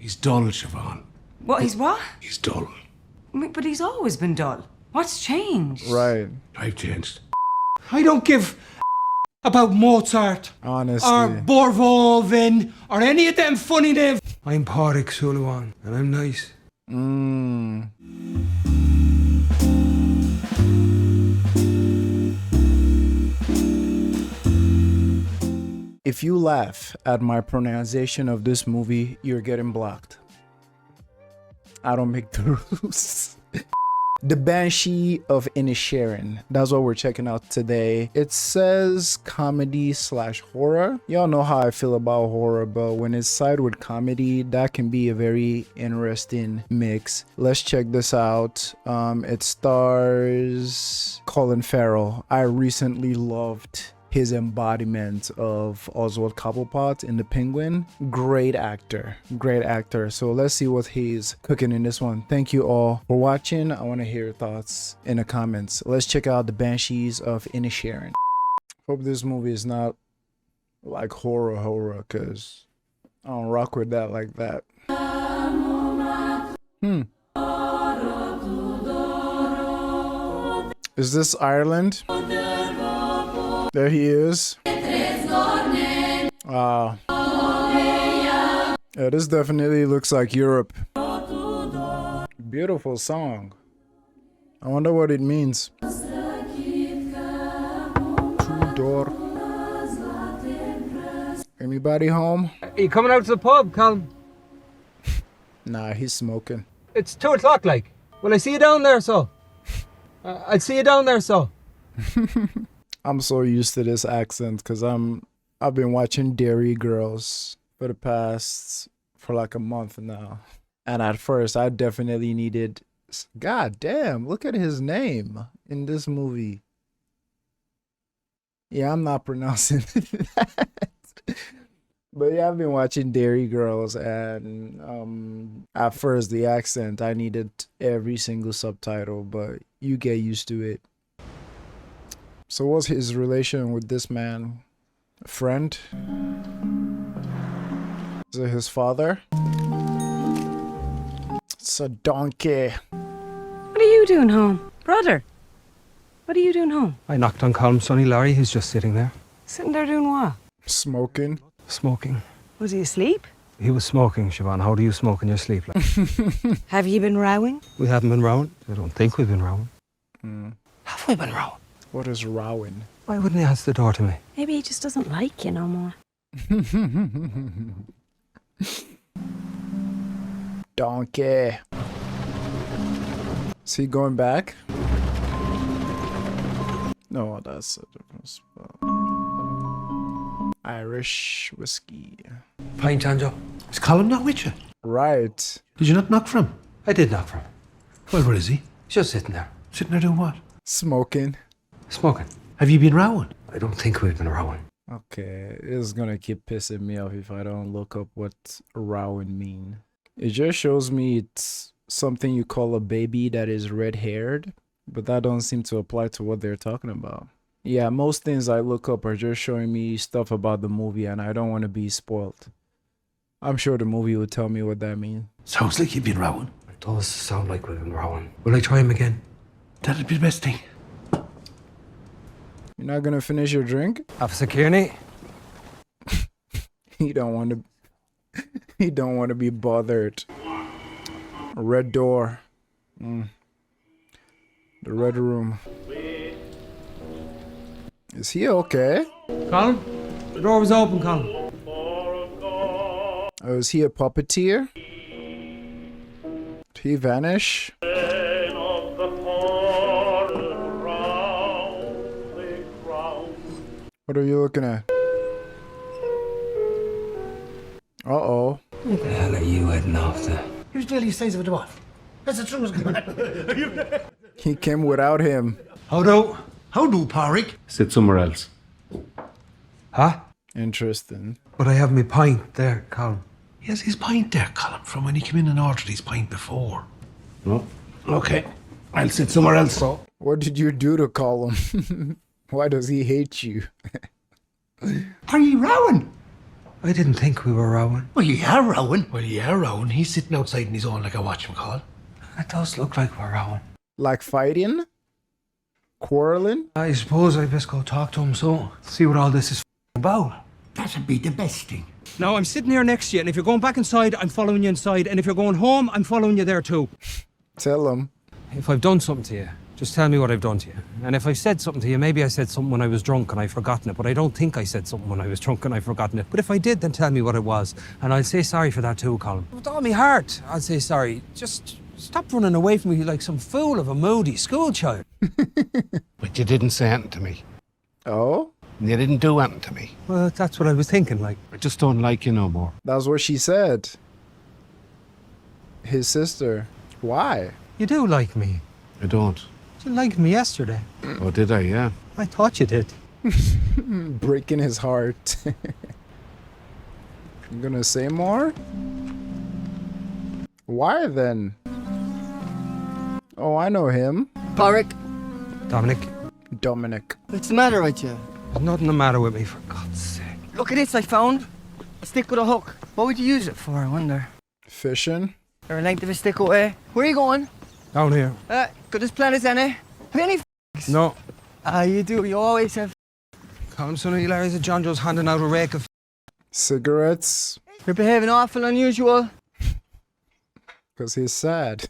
He's dull, Siobhan. What, he's what? He's dull. But he's always been dull. What's changed? Right. I've changed. I don't give about Mozart. Honestly. Or Borvolvin. Or any of them funny names. I'm Pádraig Súilleabháin, and I'm nice. If you laugh at my pronunciation of this movie, you're getting blocked. I don't make the rules. The Banshee of Inisherin. That's what we're checking out today. It says comedy/horror. Y'all know how I feel about horror, but when it's side with comedy, that can be a very interesting mix. Let's check this out. It stars Colin Farrell. I recently loved his embodiment of Oswald Cobblepot in The Penguin. Great actor. So let's see what he's cooking in this one. Thank you all for watching. I want to hear your thoughts in the comments. Let's check out The Banshees of Inisherin. Hope this movie is not like horror, because I don't rock with that like that. Is this Ireland? There he is. Wow. Yeah, this definitely looks like Europe. Beautiful song. I wonder what it means. Tudor. Anybody home? Are you coming out to the pub, Colin? Nah, he's smoking. It's 2 o'clock, like. Will I see you down there, so? I'll see you down there, so. I'm so used to this accent because I've been watching Dairy Girls for like a month now. And at first I definitely needed, god damn, look at his name in this movie. Yeah, I'm not pronouncing that. But yeah, I've been watching Dairy Girls, and at first the accent, I needed every single subtitle, but you get used to it. So what's his relation with this man? A friend? Is it his father? It's a donkey. What are you doing home? Brother, what are you doing home? I knocked on Colin's sonny Larry, who's just sitting there. Sitting there doing what? Smoking. Smoking. Was he asleep? He was smoking, Siobhan. How do you smoke in your sleep? Like? Have you been rowing? We haven't been rowing. I don't think we've been rowing. Have we been rowing? What is rowing? Why wouldn't he answer the door to me? Maybe he just doesn't like you no more. Donkey. Is he going back? No, that's a different spot. Irish whiskey. Fine, Chanjo. Is Colin not with you? Right. Did you not knock for him? I did knock for him. Well, where is he? He's just sitting there. Sitting there doing what? Smoking. Smoking. Have you been rowing? I don't think we've been rowing. Okay, it's gonna keep pissing me off if I don't look up what rowing mean. It just shows me it's something you call a baby that is red-haired, but that don't seem to apply to what they're talking about. Yeah, most things I look up are just showing me stuff about the movie, and I don't want to be spoiled. I'm sure the movie will tell me what that means. Sounds like you've been rowing. It does sound like we've been rowing. Will I try him again? That'd be the best thing. You're not gonna finish your drink? Officer Kearney? He don't want to. He don't want to be bothered. Red door. The red room. Is he okay? Colin? The door was open, Colin. Oh, is he a puppeteer? Did he vanish? What are you looking at? Uh-oh. What the hell are you heading off to? He was nearly the size of a dwarf. That's the truth. He came without him. How do, Pádraig? Sit somewhere else. Huh? Interesting. But I have my pint there, Colin. He has his pint there, Colin, from when he came in and ordered his pint before. No? Okay. I'll sit somewhere else. What did you do to call him? Why does he hate you? Are you rowing? I didn't think we were rowing. Well, you are rowing. Well, yeah, Rowan. He's sitting outside in his own like I watch him call. It does look like we're rowing. Like fighting? Quarreling? I suppose I best go talk to him, so see what all this is about. That'd be the best thing. Now, I'm sitting here next to you, and if you're going back inside, I'm following you inside, and if you're going home, I'm following you there too. Tell him. If I've done something to you, just tell me what I've done to you. And if I've said something to you, maybe I said something when I was drunk and I've forgotten it, but I don't think I said something when I was drunk and I've forgotten it. But if I did, then tell me what it was, and I'll say sorry for that too, Colin. With all my heart, I'll say sorry. Just stop running away from me like some fool of a moody schoolchild. But you didn't say anything to me. Oh? You didn't do anything to me. Well, that's what I was thinking, like. I just don't like you no more. That's what she said. His sister. Why? You do like me. I don't. You liked me yesterday. Oh, did I? Yeah. I thought you did. Breaking his heart. You gonna say more? Why then? Oh, I know him. Porrick, Dominic, Dominic. what's the matter with you? there's nothing the matter with me, for God's sake. Look at this I found. A stick with a hook. What would you use it for, I wonder? Fishing? Or a length of a stick away? Where are you going? Down here. Good as plan as any. Have you any No. You do. You always have. Colin, son of Larry's at John Joe's handing out a rake of Cigarettes? You're behaving awful unusual. Because he's sad.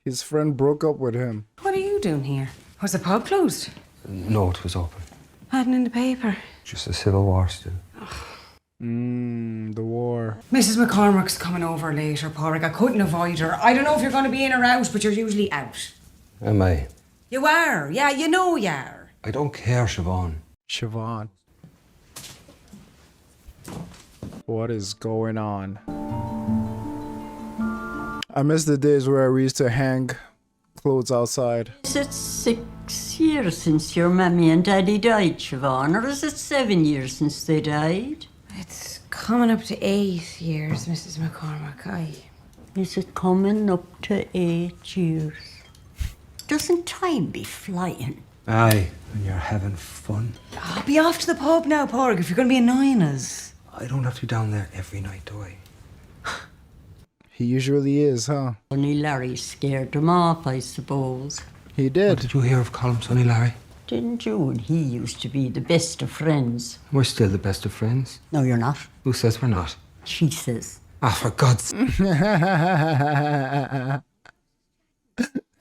His friend broke up with him. What are you doing here? Was the pub closed? No, it was open. Hadn't in the paper. Just a civil war still. The war. Mrs. McCormick's coming over later, Porrick. I couldn't avoid her. I don't know if you're going to be in or out, but you're usually out. Am I? You are. Yeah, you know you are. I don't care, Siobhan. Siobhan. What is going on? I miss the days where we used to hang clothes outside. Is it 6 years since your mammy and daddy died, Siobhan, or is it 7 years since they died? It's coming up to 8 years, Mrs. McCormick. Aye. Is it coming up to 8 years? Doesn't time be flying? Aye, and you're having fun. I'll be off to the pub now, Porrick, if you're going to be annoying us. I don't have to be down there every night, do I? He usually is, huh? Only Larry scared them off, I suppose. He What did. did you hear of Colin, Sonny Larry? Didn't you and he used to be the best of friends? We're still the best of friends. No, you're not. Who says we're not? She says. Ah, for God's sake.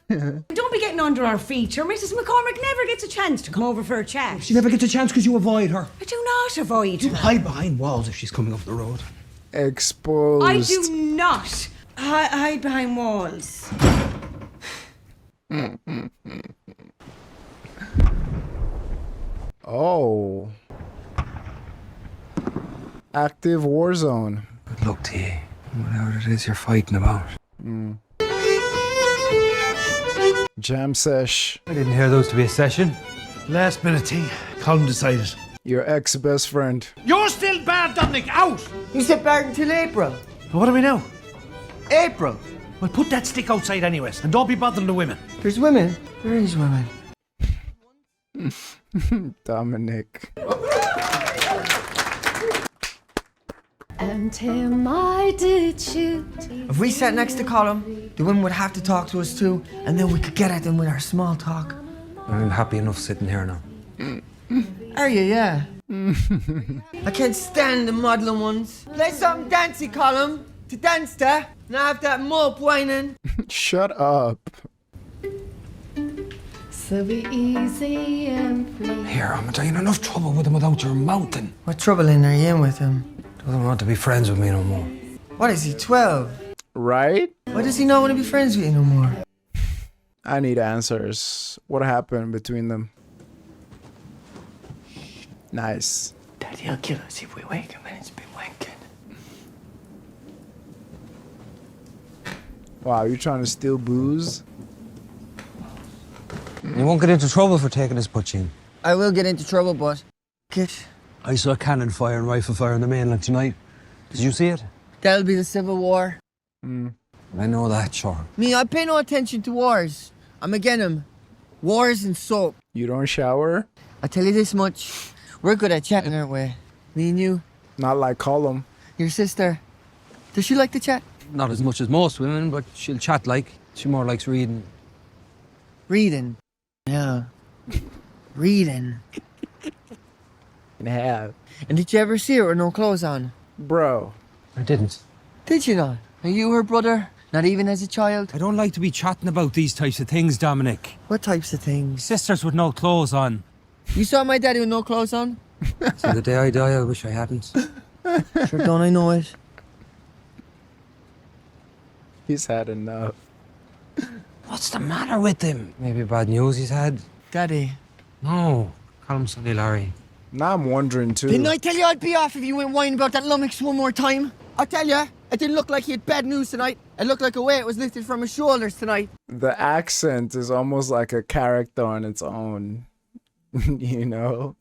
Don't be getting under our feet. Your Mrs. McCormick never gets a chance to come over for a chat. She never gets a chance because you avoid her. I do not avoid her. Hide behind walls if she's coming up the road. Exposed. I do not hide behind walls. Oh. Active war zone. Good luck to you. Whatever it is you're fighting about. Jam sesh. I didn't hear those to be a session. Last minute thing. Colin decided. Your ex-best friend. You're still bad, Dominic. Out! You sit back until April. What do we know? April. Well, put that stick outside anyways, and don't be bothering the women. There's women. There is women. Dominic. And him I did shoot. If we sat next to Colin, the women would have to talk to us too, and then we could get at them with our small talk. I'm happy enough sitting here now. Are you? Yeah. I can't stand the modelling ones. Play something dancey, Colin, to dance to. Now have that mope whining. Shut up. So be easy and free. Here, I'm in enough trouble with him without your mouthing. What trouble are you in with him? Doesn't want to be friends with me no more. What is he, 12? Right? Why does he not want to be friends with you no more? I need answers. What happened between them? Nice. Daddy, I'll kill us if we wake him and it's been wanking. Wow, you trying to steal booze? You won't get into trouble for taking his butching. I will get into trouble, but... Get. I saw cannon fire and rifle fire in the mainland tonight. Did you see it? That'll be the Civil War. I know that, sure. Me, I pay no attention to wars. I'm against them. Wars and soap. You don't shower? I tell you this much. We're good at chatting, aren't we? Me and you. Not like Colin. Your sister, does she like to chat? Not as much as most women, but she'll chat like. She more likes reading. Reading. Yeah. Reading. Yeah. And did you ever see her with no clothes on? Bro. I didn't. Did you not? Are you her brother? Not even as a child? I don't like to be chatting about these types of things, Dominic. What types of things? Sisters with no clothes on. You saw my daddy with no clothes on? So the day I die, I wish I hadn't. Sure, don't I know it? He's had enough. What's the matter with him? Maybe bad news he's had? Daddy. No. Call him Sonny Larry. Now I'm wondering too. Didn't I tell you I'd be off if you went whining about that lummox one more time? I tell you, it didn't look like he had bad news tonight. It looked like a weight was lifted from his shoulders tonight. The accent is almost like a character on its own. You know?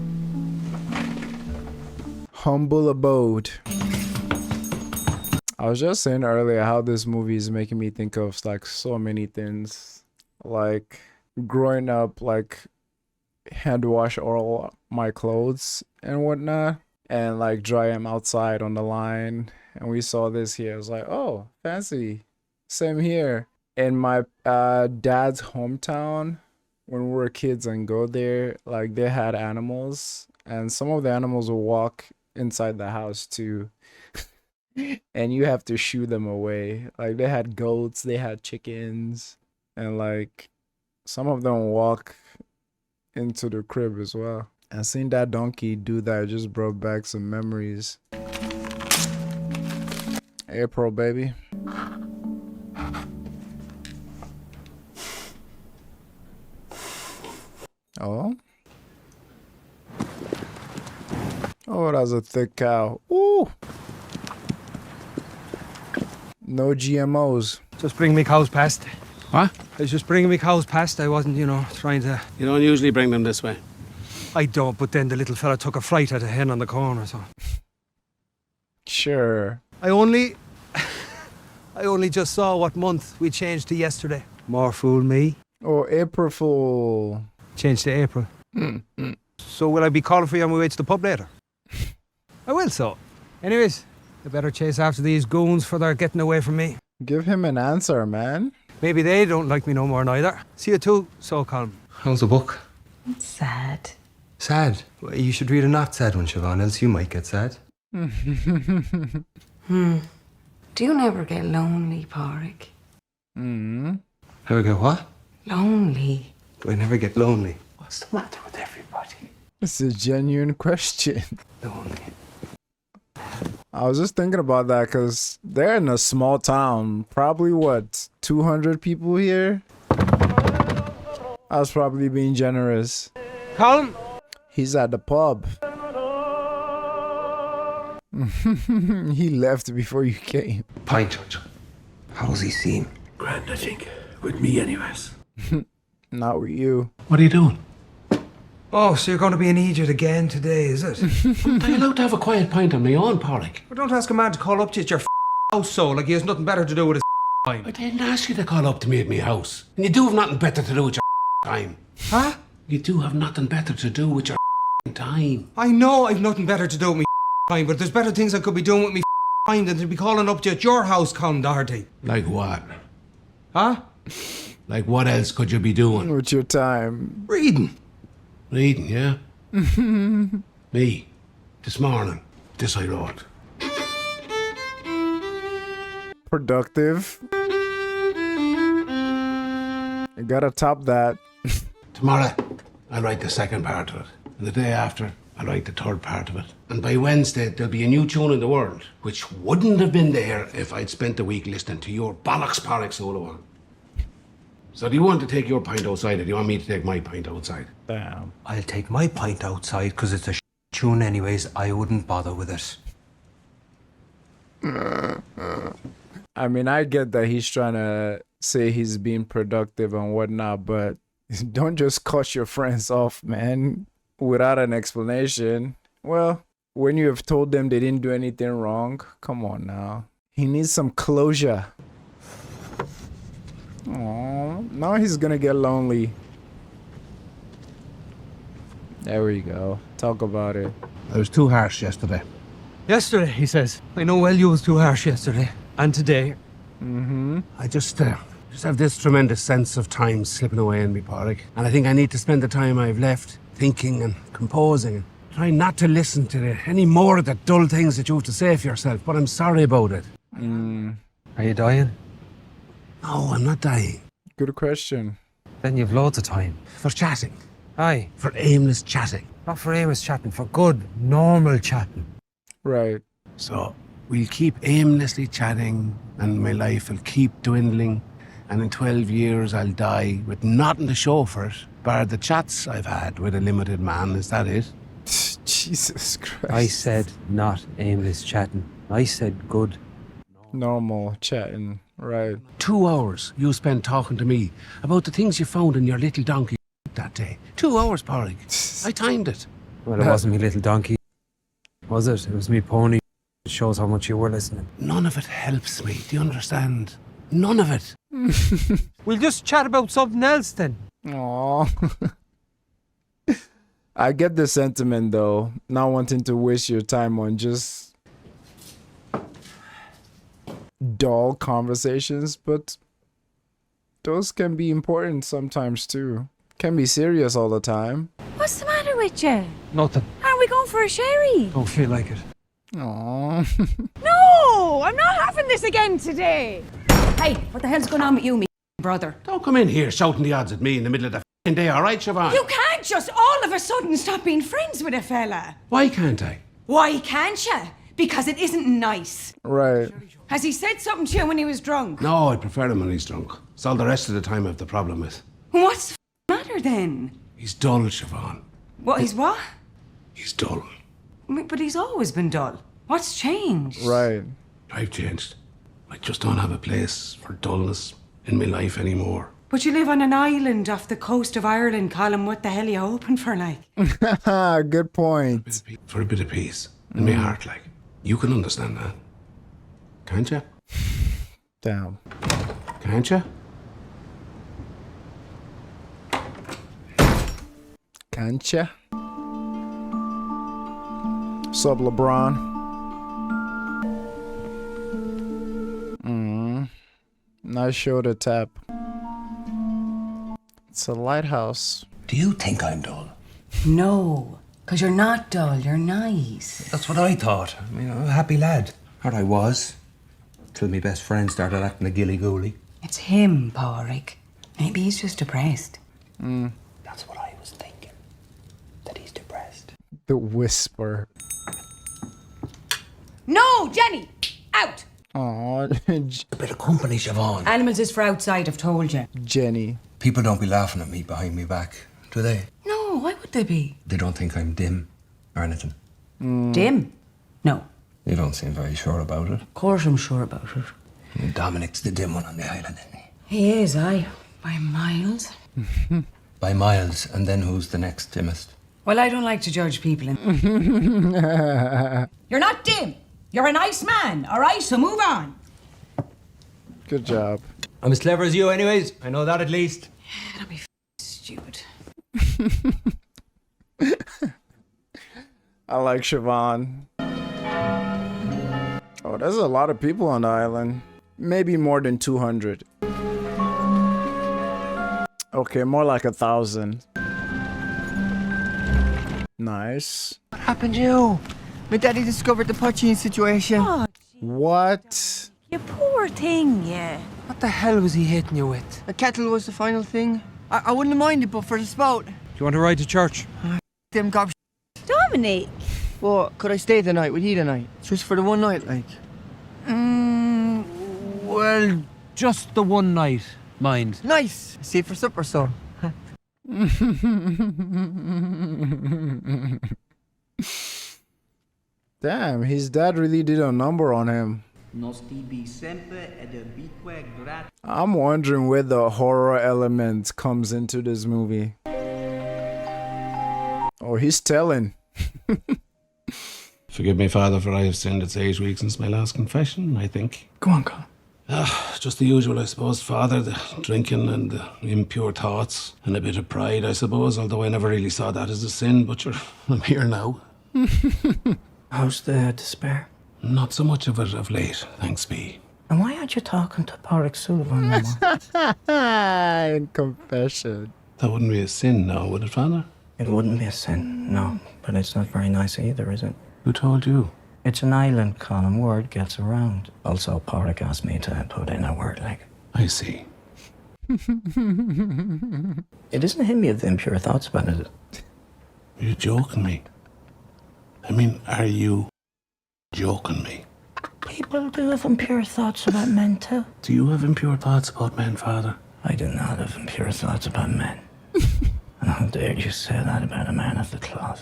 Humble abode. I was just saying earlier how this movie is making me think of like so many things. Like growing up, like hand wash all my clothes and whatnot, and like dry them outside on the line. And we saw this here. I was like, oh, fancy. Same here. In my dad's hometown, when we were kids and go there, like they had animals, and some of the animals will walk inside the house too. And you have to shoo them away. Like they had goats, they had chickens, and like some of them walk into the crib as well. And seeing that donkey do that just brought back some memories. April, baby. Oh. Oh, that's a thick cow. Ooh. No GMOs. Just bring me cows past. What? I was just bringing me cows past. I wasn't, trying to... You don't usually bring them this way. I don't, but then the little fella took a fright at a hen on the corner, so... Sure. I only just saw what month we changed to yesterday. More fool me. Oh, April Fool. Changed to April. So will I be calling for you on my way to the pub later? I will, so. Anyways, I better chase after these goons for their getting away from me. Give him an answer, man. Maybe they don't like me no more neither. See you too, so Colin. How's the book? It's sad. Sad? Well, you should read a not sad one, Siobhan, else you might get sad. Do you never get lonely, Pádraig? Never get what? Lonely. Do I never get lonely? What's the matter with everybody? It's a genuine question. Lonely. I was just thinking about that because they're in a small town. Probably, what, 200 people here? I was probably being generous. Colin? He's at the pub. He left before you came. Pint, Judge. How's he seem? Grand, I think. With me, anyways. Not with you. What are you doing? Oh, so you're going to be an idiot again today, is it? Am I allowed to have a quiet pint on my own, Pádraig? Well, don't ask a man to call up to you at your house, so like he has nothing better to do with his time. I didn't ask you to call up to me at my house. And you do have nothing better to do with your time. Huh? You do have nothing better to do with your time. I know I've nothing better to do with me time, but there's better things I could be doing with me time than to be calling up to you at your house, Colin Doherty. Like what? Huh? Like what else could you be doing? With your time. Reading. Reading, yeah? Me. This morning. This I wrote. Productive. You gotta top that. Tomorrow, I'll write the second part of it. And the day after, I'll write the third part of it. And by Wednesday, there'll be a new tune in the world, which wouldn't have been there if I'd spent the week listening to your bollocks Pádraig solo one. So do you want to take your pint outside, or do you want me to take my pint outside? Damn. I'll take my pint outside because it's a tune anyways. I wouldn't bother with it. I mean, I get that he's trying to say he's being productive and whatnot, but don't just cut your friends off, man, without an explanation. Well, when you have told them they didn't do anything wrong, come on now. He needs some closure. Aww, now he's gonna get lonely. There we go. Talk about it. I was too harsh yesterday. Yesterday, he says. I know well you was too harsh yesterday. And today. I just have this tremendous sense of time slipping away in me, Pádraig. And I think I need to spend the time I've left thinking and composing and trying not to listen to any more of the dull things that you have to say for yourself, but I'm sorry about it. Are you dying? No, I'm not dying. Good question. Then you've loads of time. For chatting. Aye. For aimless chatting. Not for aimless chatting, for good, normal chatting. Right. So we'll keep aimlessly chatting and my life will keep dwindling and in 12 years I'll die with nothing to show for it, bar the chats I've had with a limited man. Is that it? Jesus Christ. I said not aimless chatting. I said good. Normal chatting. Right. 2 hours you spent talking to me about the things you found in your little donkey that day. 2 hours, Pádraig. I timed it. Well, it wasn't me little donkey, was it? It was me pony. It shows how much you were listening. None of it helps me. Do you understand? None of it. We'll just chat about something else then. Aww. I get the sentiment though, not wanting to waste your time on just dull conversations, but those can be important sometimes too. Can be serious all the time. What's the matter with you? Nothing. Aren't we going for a sherry? Don't feel like it. Aww. No, I'm not having this again today. Hey, what the hell's going on with you, me brother? Don't come in here shouting the odds at me in the middle of the f***ing day, all right, Siobhan? You can't just all of a sudden stop being friends with a fella. Why can't I? Why can't you? Because it isn't nice. Right. Has he said something to you when he was drunk? No, I prefer him when he's drunk. It's all the rest of the time I have the problem with. What's the matter then? He's dull, Siobhan. What, he's what? He's dull. But he's always been dull. What's changed? Right. I've changed. I just don't have a place for dullness in my life anymore. But you live on an island off the coast of Ireland, Colin. What the hell are you hoping for, like? Good point. For a bit of peace in my heart, like. You can understand that. Can't you? Damn. Can't you? Can't ya? Sub LeBron. Nice show to tap. It's a lighthouse. Do you think I'm dull? No, because you're not dull. You're nice. That's what I thought. I mean, I'm a happy lad. Or I was. Till my best friend started acting a gilly-gooly. It's him, Pádraig. Maybe he's just depressed. That's what I was thinking. That he's depressed. The whisper. No, Jenny! Out! Aw, A bit of company, Siobhan. Animals is for outside, I've told you. Jenny. People don't be laughing at me behind me back, do they? No, why would they be? They don't think I'm dim or anything. Dim? No. You don't seem very sure about it. Of course I'm sure about it. Dominic's the dim one on the island, isn't he? He is, aye. By miles. By miles, and then who's the next dimmest? Well, I don't like to judge people. You're not dim. You're a nice man, all right? So move on. Good job. I'm as clever as you anyways. I know that at least. Don't be stupid. I like Siobhan. Oh, there's a lot of people on the island. Maybe more than 200. Okay, more like 1,000. Nice. What happened to you? My daddy discovered the poaching situation. What? You poor thing, yeah. What the hell was he hitting you with? A kettle was the final thing. I wouldn't have minded, but for the spout. Do you want to ride to church? Them gob. Dominic. Well, could I stay the night with you tonight? Just for the one night, like. Well, just the one night, mind. Nice. See you for supper, so. Damn, his dad really did a number on him. I'm wondering where the horror element comes into this movie. Oh, he's telling. Forgive me, Father, for I have sinned. It's 8 weeks since my last confession, I think. Go on, Colin. Just the usual, I suppose, Father. The drinking and the impure thoughts and a bit of pride, I suppose, although I never really saw that as a sin, but I'm here now. How's the despair? Not so much of it of late, thanks be. And why aren't you talking to Porrick Sullivan no more? In confession. That wouldn't be a sin now, would it, Father? It wouldn't be a sin, no. But it's not very nice either, is it? Who told you? It's an island, Colin. Word gets around. Also, Porrick asked me to put in a word, like. I see. It isn't him you have the impure thoughts about, is it? Are you joking me? I mean, are you joking me? People do have impure thoughts about men, too. Do you have impure thoughts about men, Father? I do not have impure thoughts about men. And how dare you say that about a man of the cloth?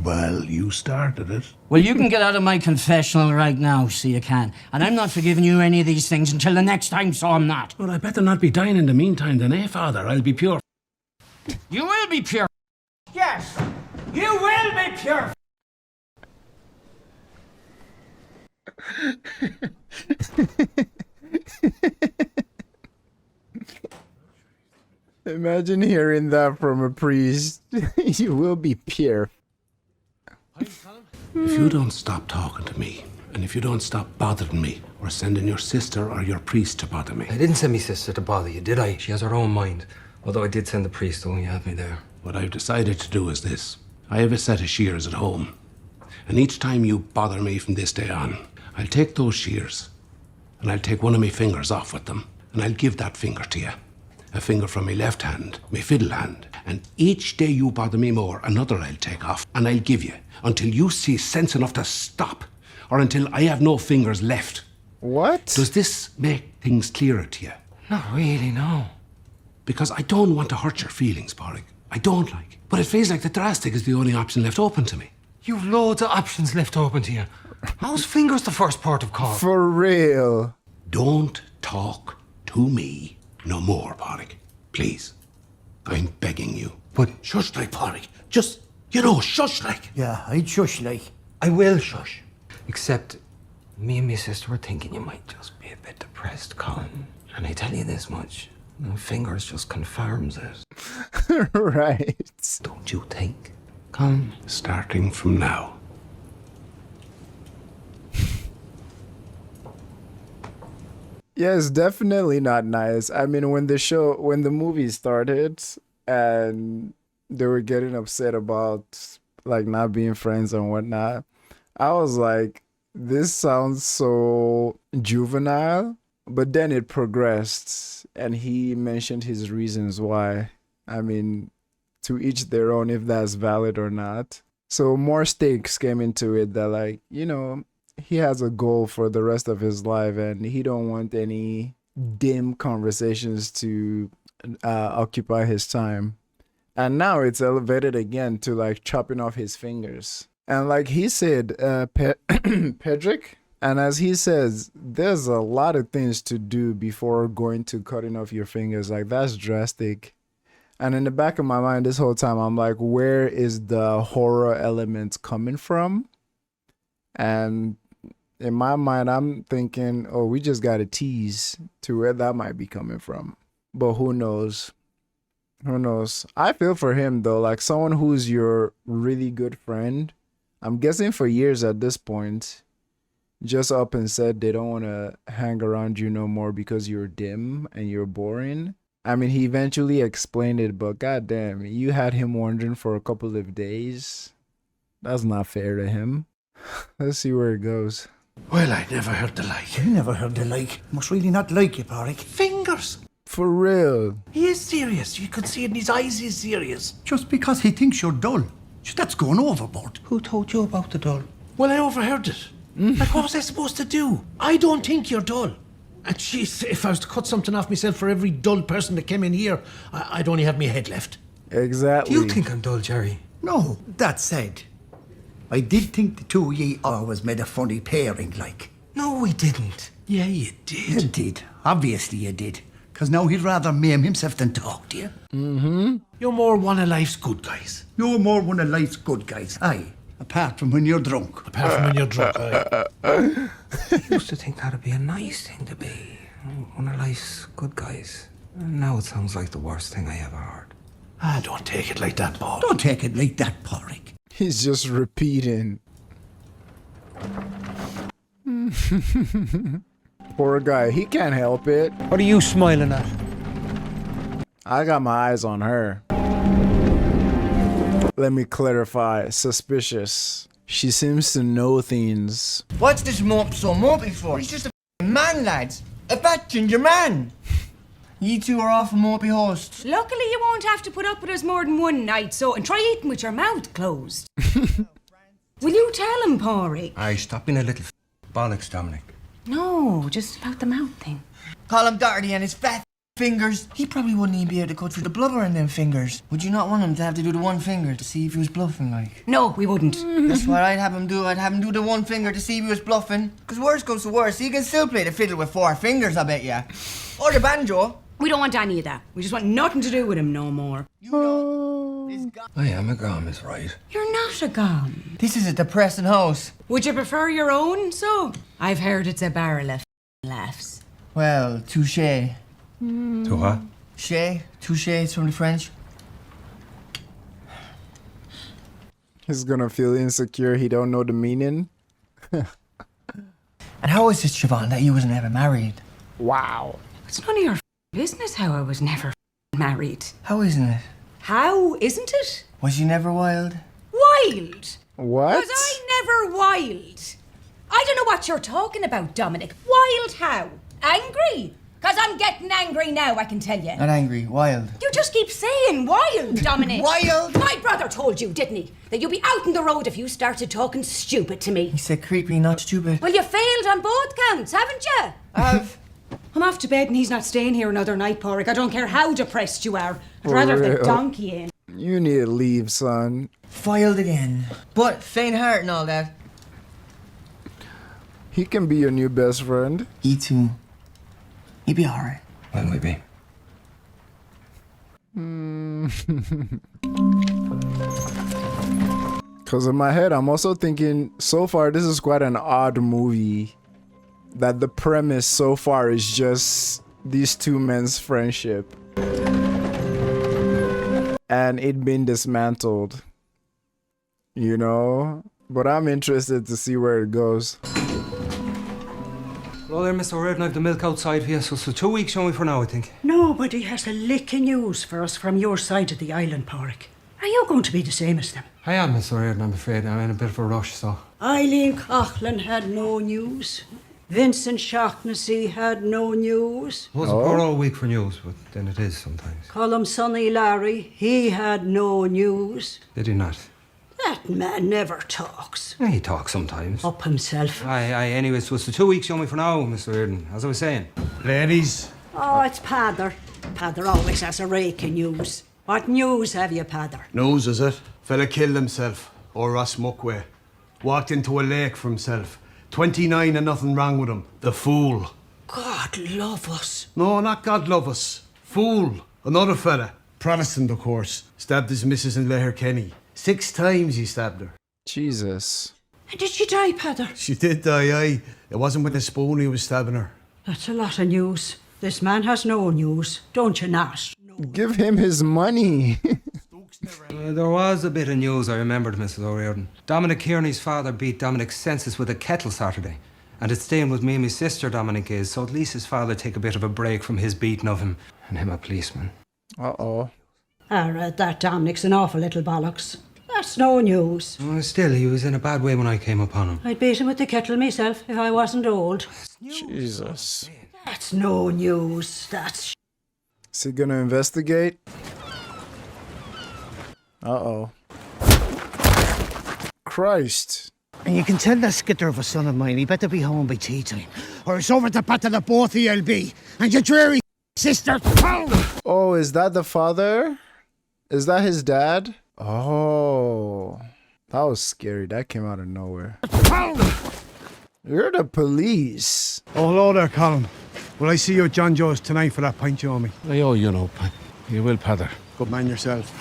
Well, you started it. Well, you can get out of my confessional right now, so you can. And I'm not forgiving you any of these things until the next time, so I'm not. Well, I better not be dying in the meantime then, eh, Father? I'll be pure. You will be pure. Yes, you will be pure. Imagine hearing that from a priest. You will be pure. If you don't stop talking to me, and if you don't stop bothering me, or sending your sister or your priest to bother me. I didn't send me sister to bother you, did I? She has her own mind. Although I did send the priest when you had me there. What I've decided to do is this. I have a set of shears at home. And each time you bother me from this day on, I'll take those shears, and I'll take one of my fingers off with them, and I'll give that finger to you. A finger from my left hand, my fiddle hand. And each day you bother me more, another I'll take off, and I'll give you, until you see sense enough to stop, or until I have no fingers left. What? Does this make things clearer to you? Not really, no. Because I don't want to hurt your feelings, Porrick. I don't like. But it feels like the drastic is the only option left open to me. You've loads of options left open to you. How's fingers the first part of call? For real. Don't talk to me no more, Porrick. Please. I'm begging you. But Shush like, Porrick. Just, you know, shush like. Yeah, I'd shush like. I will shush. Except me and my sister were thinking you might just be a bit depressed, Colin. And I tell you this much. My fingers just confirms it. Right. Don't you think, Colin? Starting from now. Yeah, it's definitely not nice. I mean, when the movie started and they were getting upset about like not being friends and whatnot, I was like, this sounds so juvenile. But then it progressed and he mentioned his reasons why. I mean, to each their own if that's valid or not. So more stakes came into it that, like, you know, he has a goal for the rest of his life and he don't want any dim conversations to occupy his time. And now it's elevated again to like chopping off his fingers. And like he said, Pedrick, and as he says, there's a lot of things to do before going to cutting off your fingers. Like, that's drastic. And in the back of my mind this whole time, I'm like, where is the horror element coming from? And in my mind, I'm thinking, oh, we just got to tease to where that might be coming from. But who knows? Who knows? I feel for him, though. Like, someone who's your really good friend, I'm guessing for years at this point, just up and said they don't want to hang around you no more because you're dim and you're boring. I mean, he eventually explained it, but goddamn, you had him wondering for a couple of days. That's not fair to him. Let's see where it goes. Well, I never heard the like. You never heard the like. Must really not like you, Porrick. Fingers. For real. He is serious. You can see it in his eyes he's serious. Just because he thinks you're dull. That's going overboard. Who told you about the doll? Well, I overheard it. Like, what was I supposed to do? I don't think you're dull. And jeez, if I was to cut something off myself for every dull person that came in here, I'd only have my head left. Exactly. Do you think I'm dull, Jerry? No, that said, I did think the two of ye always made a funny pairing, like. No, we didn't. Yeah, you did. You did. Obviously you did. Because now he'd rather maim himself than talk to you. Mm-hmm. You're more one of life's good guys. You're more one of life's good guys. Aye. Apart from when you're drunk. Apart from when you're drunk, aye. I used to think that'd be a nice thing to be. One of life's good guys. And now it sounds like the worst thing I ever heard. Don't take it like that, Paul. Don't take it like that, Porrick. He's just repeating. Poor guy, he can't help it. What are you smiling at? I got my eyes on her. Let me clarify. Suspicious. She seems to know things. What's this mope so mopey for? He's just a man, lads. A fat ginger man. You two are off a mopey host. Luckily, you won't have to put up with us more than one night, so, and try eating with your mouth closed. Will you tell him, Pori? Aye, stop being a little bollocks, Dominic. No, just about the mouth thing. Call him dirty and his fat fingers. He probably wouldn't even be able to cut through the blubber in them fingers. Would you not want him to have to do the one finger to see if he was bluffing, like? No, we wouldn't. That's what I'd have him do. I'd have him do the one finger to see if he was bluffing. Because worse comes to worse, he can still play the fiddle with 4 fingers, I bet ya. Or the banjo. We don't want any of that. We just want nothing to do with him no more. I am a gum, is right. You're not a gum. This is a depressing house. Would you prefer your own, so? I've heard it's a barrel of laughs. Well, touche. To what? Touche, it's from the French. He's gonna feel insecure. He don't know the meaning. And how is it, Siobhan, that you was never married? Wow. It's none of your business how I was never married. How isn't it? How isn't it? Was you never wild? Wild? What? Was I never wild? I don't know what you're talking about, Dominic. Wild how? Angry? Because I'm getting angry now, I can tell you. Not angry, wild. You just keep saying wild, Dominic. Wild? My brother told you, didn't he? That you'd be out on the road if you started talking stupid to me. He said creepy, not stupid. Well, you failed on both counts, haven't you? I'm off to bed and he's not staying here another night, Porrick. I don't care how depressed you are. I'd rather have the real. donkey in. You need to leave, son. Filed again. But faint heart and all that. He can be your new best friend. He too. He'd be alright. When we be? Because in my head, I'm also thinking, so far, this is quite an odd movie. That the premise so far is just these two men's friendship. And it being dismantled. You know? But I'm interested to see where it goes. Well, there, Mr. O'Riordan, I've the milk outside for you, so 2 weeks only for now, I think. Nobody has a lick of news for us from your side of the island, Porrick. Are you going to be the same as them? I am, Mr. O'Riordan, I'm afraid. I'm in a bit of a rush, so... Eileen Coughlin had no news. Vincent Shaughnessy had no news. It wasn't poor all week for news, but then it is sometimes. Colm Sonny Larry, he had no news. Did he not? That man never talks. Yeah, he talks sometimes. Up himself. Aye, anyway, so it's the 2 weeks only for now, Mr. O'Riordan, as I was saying. Ladies, Oh, it's Padder. Padder always has a rake of news. What news have you, Padder? News, is it? Fella killed himself, or Ross Muckway. Walked into a lake for himself. 29 and nothing wrong with him. The fool. God love us. No, not God love us. Fool. Another fella. Protestant, of course. Stabbed his missus in Letterkenny. 6 times he stabbed her. Jesus. And did she die, Padder? She did die, aye. It wasn't with a spoon he was stabbing her. That's a lot of news. This man has no news, don't you not? Give him his money. There was a bit of news, I remembered, Mrs. O'Riordan. Dominic Kearney's father beat Dominic's senses with a kettle Saturday. And it's staying with me and my sister, Dominic is, so at least his father take a bit of a break from his beating of him. And him a policeman. Uh-oh. Alright, that Dominic's an awful little bollocks. That's no news. Oh, still, he was in a bad way when I came upon him. I'd beat him with the kettle myself if I wasn't old. Jesus. That's no news. That's Is he gonna investigate? Uh-oh. Christ. and you can tell that skitter of a son of mine he better be home by tea time, or it's over the pat of the both of you'll be, and your dreary sister. Oh, is that the father? Is that his dad? Oh. That was scary. That came out of nowhere. You're the police. Oh, hello there, Colin. Will I see you at John Joe's tonight for that pint you owe me? Oh, you know, you will, Padder. Good man yourself.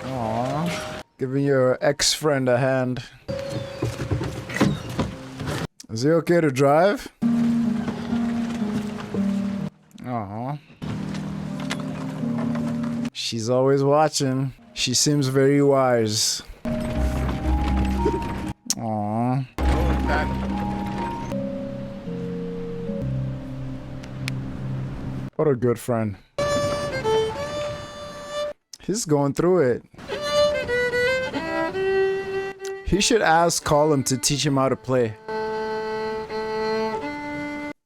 Aww. Giving your ex-friend a hand. Is he okay to drive? Aww. She's always watching. She seems very wise. Aww. What a good friend. He's going through it. He should ask Colin to teach him how to play.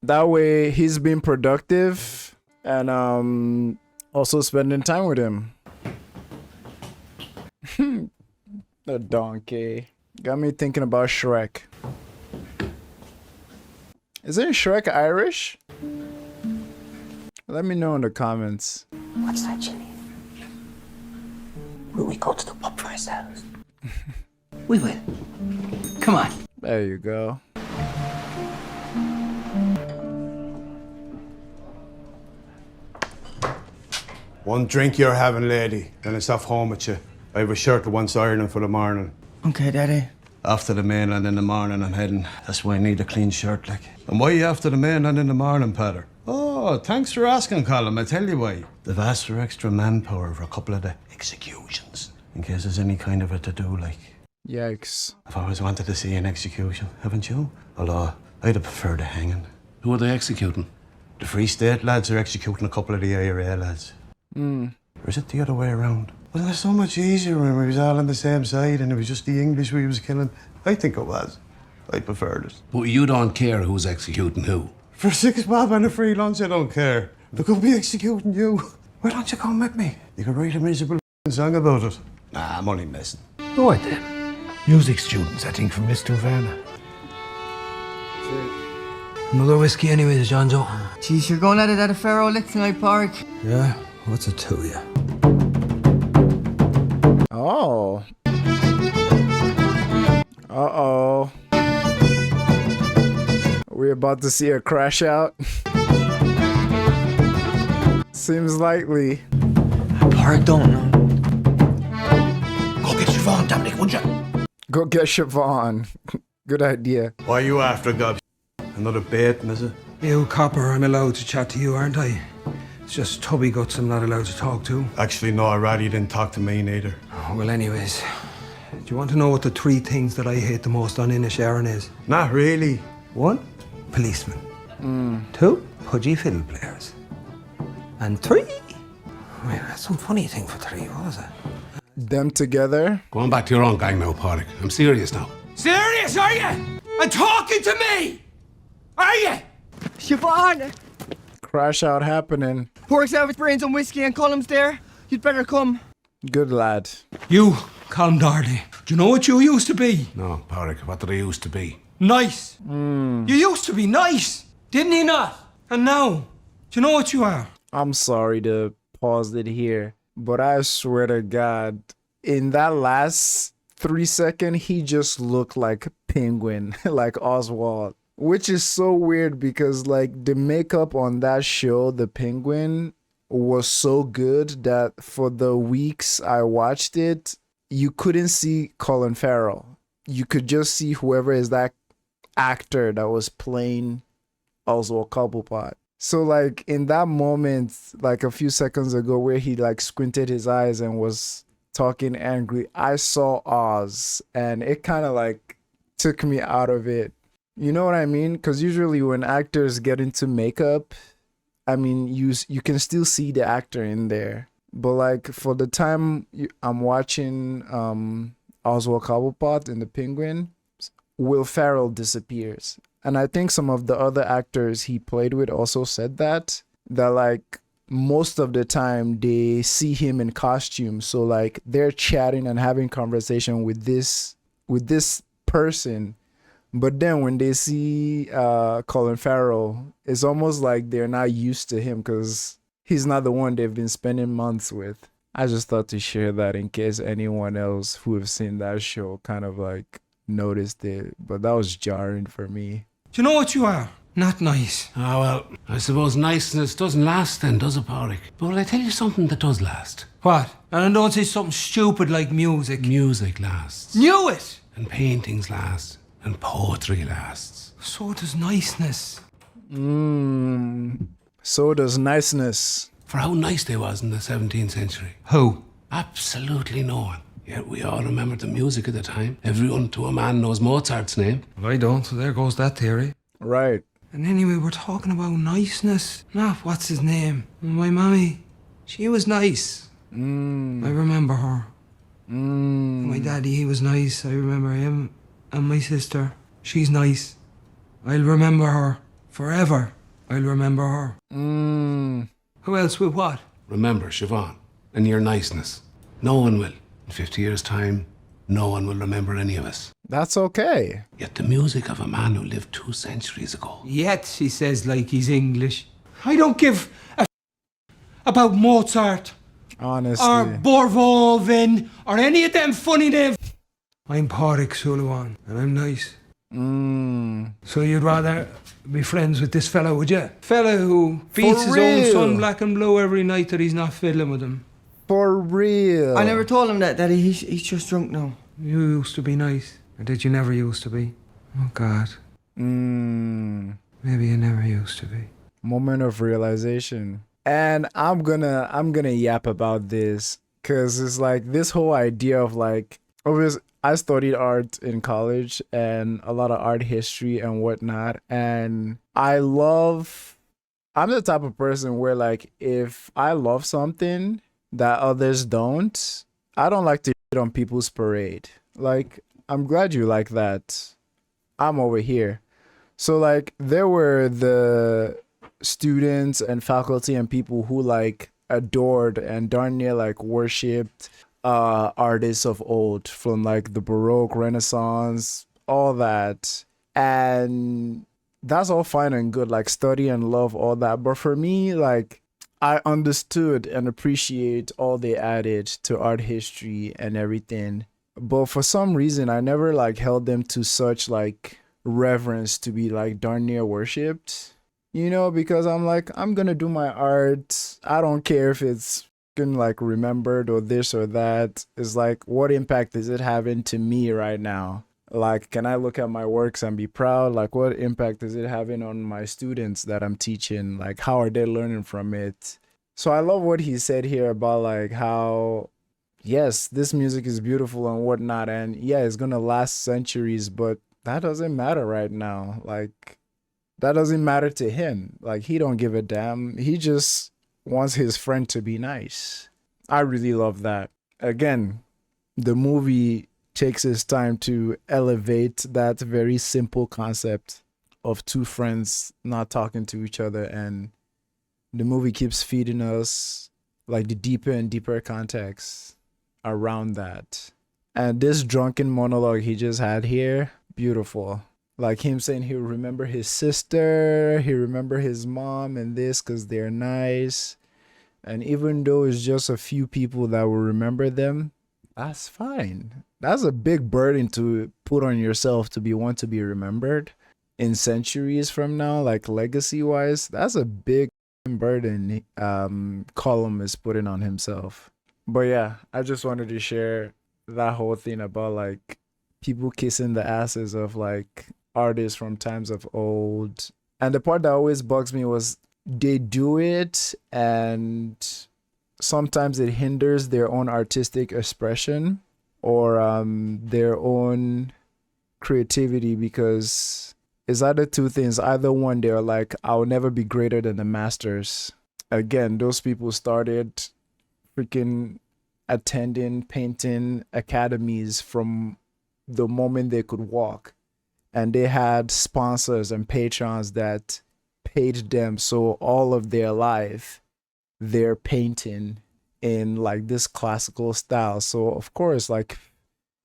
That way he's being productive and also spending time with him. The donkey. Got me thinking about Shrek. Isn't Shrek Irish? Let me know in the comments. What's that, Jimmy? Will we go to the pub for ourselves? We will. Come on. There you go. One drink you're having, lady, then it's off home with you. I have a shirt that wants ironing for the morning. Okay, Daddy. After the mainland in the morning, I'm heading. That's why I need a clean shirt, like. And why are you after the mainland in the morning, Patter? Oh, thanks for asking, Colin. I tell you why. They've asked for extra manpower for a couple of the executions, in case there's any kind of a to-do, like. Yikes. I've always wanted to see an execution, haven't you? Although, I'd have preferred a hanging. Who are they executing? The Free State lads are executing a couple of the IRA lads. Or is it the other way around? Wasn't it so much easier when we was all on the same side and it was just the English we was killing? I think it was. I preferred it. But you don't care who's executing who. For 6 bob and a free lunch, I don't care. They're going to be executing you. Why don't you come with me? You could write a miserable song about it. Nah, I'm only messing. Go on then. Music students, I think, from Mr. Verna. Another whiskey anyways, John Joe. Geez, you're going at it at a Farrell lick tonight, Park. Yeah, what's it to you? Oh. Uh-oh. We're about to see a crash out. Seems likely. Park don't know. Go get Siobhan, Dominic, would you? Go get Siobhan. Good idea. Why are you after, Gob? Another baiting, is it? You, Copper, I'm allowed to chat to you, aren't I? It's just Tubby Guts I'm not allowed to talk to. Actually, no, I'd rather you didn't talk to me neither. Oh, well, anyways, do you want to know what the 3 things that I hate the most on Inisherin is? Not really. 1, policemen. 2, pudgy fiddle players. And 3, wait, that's some funny thing for 3, what was it? Them together. Go on back to your own gang now, Pádraig. I'm serious now. Serious, are you? And talking to me? Are you? Siobhan! Crash out happening. Pork's out with brains on whiskey and Column's there. You'd better come. Good lad. You, Colin Darley, do you know what you used to be? No, Pádraig, what did I used to be? Nice. You used to be nice, didn't you not? And now, do you know what you are? I'm sorry to pause it here, but I swear to God, in that last 3 seconds, he just looked like Penguin, like Oswald. Which is so weird because like the makeup on that show, The Penguin, was so good that for the weeks I watched it, you couldn't see Colin Farrell. You could just see whoever is that actor that was playing Oswald Cobblepot. So like in that moment, like a few seconds ago where he like squinted his eyes and was talking angry, I saw Oz and it kind of like took me out of it. You know what I mean? Because usually when actors get into makeup, I mean, you can still see the actor in there. But like for the time I'm watching Oswald Cobblepot in The Penguin, Will Ferrell disappears. And I think some of the other actors he played with also said that like most of the time they see him in costume. So like they're chatting and having conversation with this person. But then when they see Colin Farrell, it's almost like they're not used to him because he's not the one they've been spending months with. I just thought to share that in case anyone else who have seen that show kind of like noticed it. But that was jarring for me. Do you know what you are? Not nice. Ah, well, I suppose niceness doesn't last then, does it, Pádraig? But will I tell you something that does last? What? And don't say something stupid like music. Music lasts. Knew it! And paintings last. And poetry lasts. So does niceness. So does niceness. For how nice they was in the 17th century. Who? Absolutely no one. Yet we all remember the music of the time. Everyone to a man knows Mozart's name. Well, I don't, so there goes that theory. Right. And anyway, we're talking about niceness. Not what's his name. My mommy, she was nice. I remember her. My daddy, he was nice. I remember him. And my sister, she's nice. I'll remember her forever. I'll remember her. Who else with what? Remember, Siobhan, and your niceness. No one will. In 50 years' time, no one will remember any of us. That's okay. Yet the music of a man who lived 2 centuries ago. Yet, she says like he's English. I don't give a about Mozart. Honestly. Or Borvolvin. Or any of them funny names. I'm Pádraig Súilleabháin, and I'm nice. So you'd rather be friends with this fella, would you? Fella who beats his own son black and blue every night that he's not fiddling with him. For real. I never told him that, Daddy. He's just drunk now. You used to be nice. Or did you never used to be? Oh, God. Maybe you never used to be. Moment of realization. And I'm gonna yap about this, because it's like this whole idea of like, obviously, I studied art in college and a lot of art history and whatnot. And I'm the type of person where like, if I love something that others don't, I don't like to shit on people's parade. Like, I'm glad you like that. I'm over here. So like, there were the students and faculty and people who like adored and darn near like worshipped artists of old, from like the Baroque, Renaissance, all that. And that's all fine and good, like study and love all that. But for me, like, I understood and appreciate all they added to art history and everything. But for some reason, I never like held them to such like reverence to be like darn near worshipped, you know, because I'm like, I'm gonna do my art. I don't care if it's like remembered or this or that. Is like, what impact is it having to me right now? Like, can I look at my works and be proud? Like, what impact is it having on my students that I'm teaching? Like, how are they learning from it? So I love what he said here about like how, yes, this music is beautiful and whatnot, and yeah, it's gonna last centuries, but that doesn't matter right now. Like, that doesn't matter to him. Like, he don't give a damn. He just wants his friend to be nice. I really love that. Again, the movie takes its time to elevate that very simple concept of two friends not talking to each other, and the movie keeps feeding us like the deeper and deeper context around that. And this drunken monologue he just had here, beautiful. Like him saying he'll remember his sister, he'll remember his mom and this because they're nice. And even though it's just a few people that will remember them, that's fine. That's a big burden to put on yourself to want to be remembered in centuries from now, like legacy-wise. That's a big burden Colin is putting on himself. But yeah, I just wanted to share that whole thing about like people kissing the asses of like artists from times of old. And the part that always bugs me was they do it and sometimes it hinders their own artistic expression or their own creativity, because it's either two things. Either one, they're like, I'll never be greater than the masters. Again, those people started freaking attending painting academies from the moment they could walk. And they had sponsors and patrons that paid them. So all of their life, they're painting in like this classical style. So of course, like,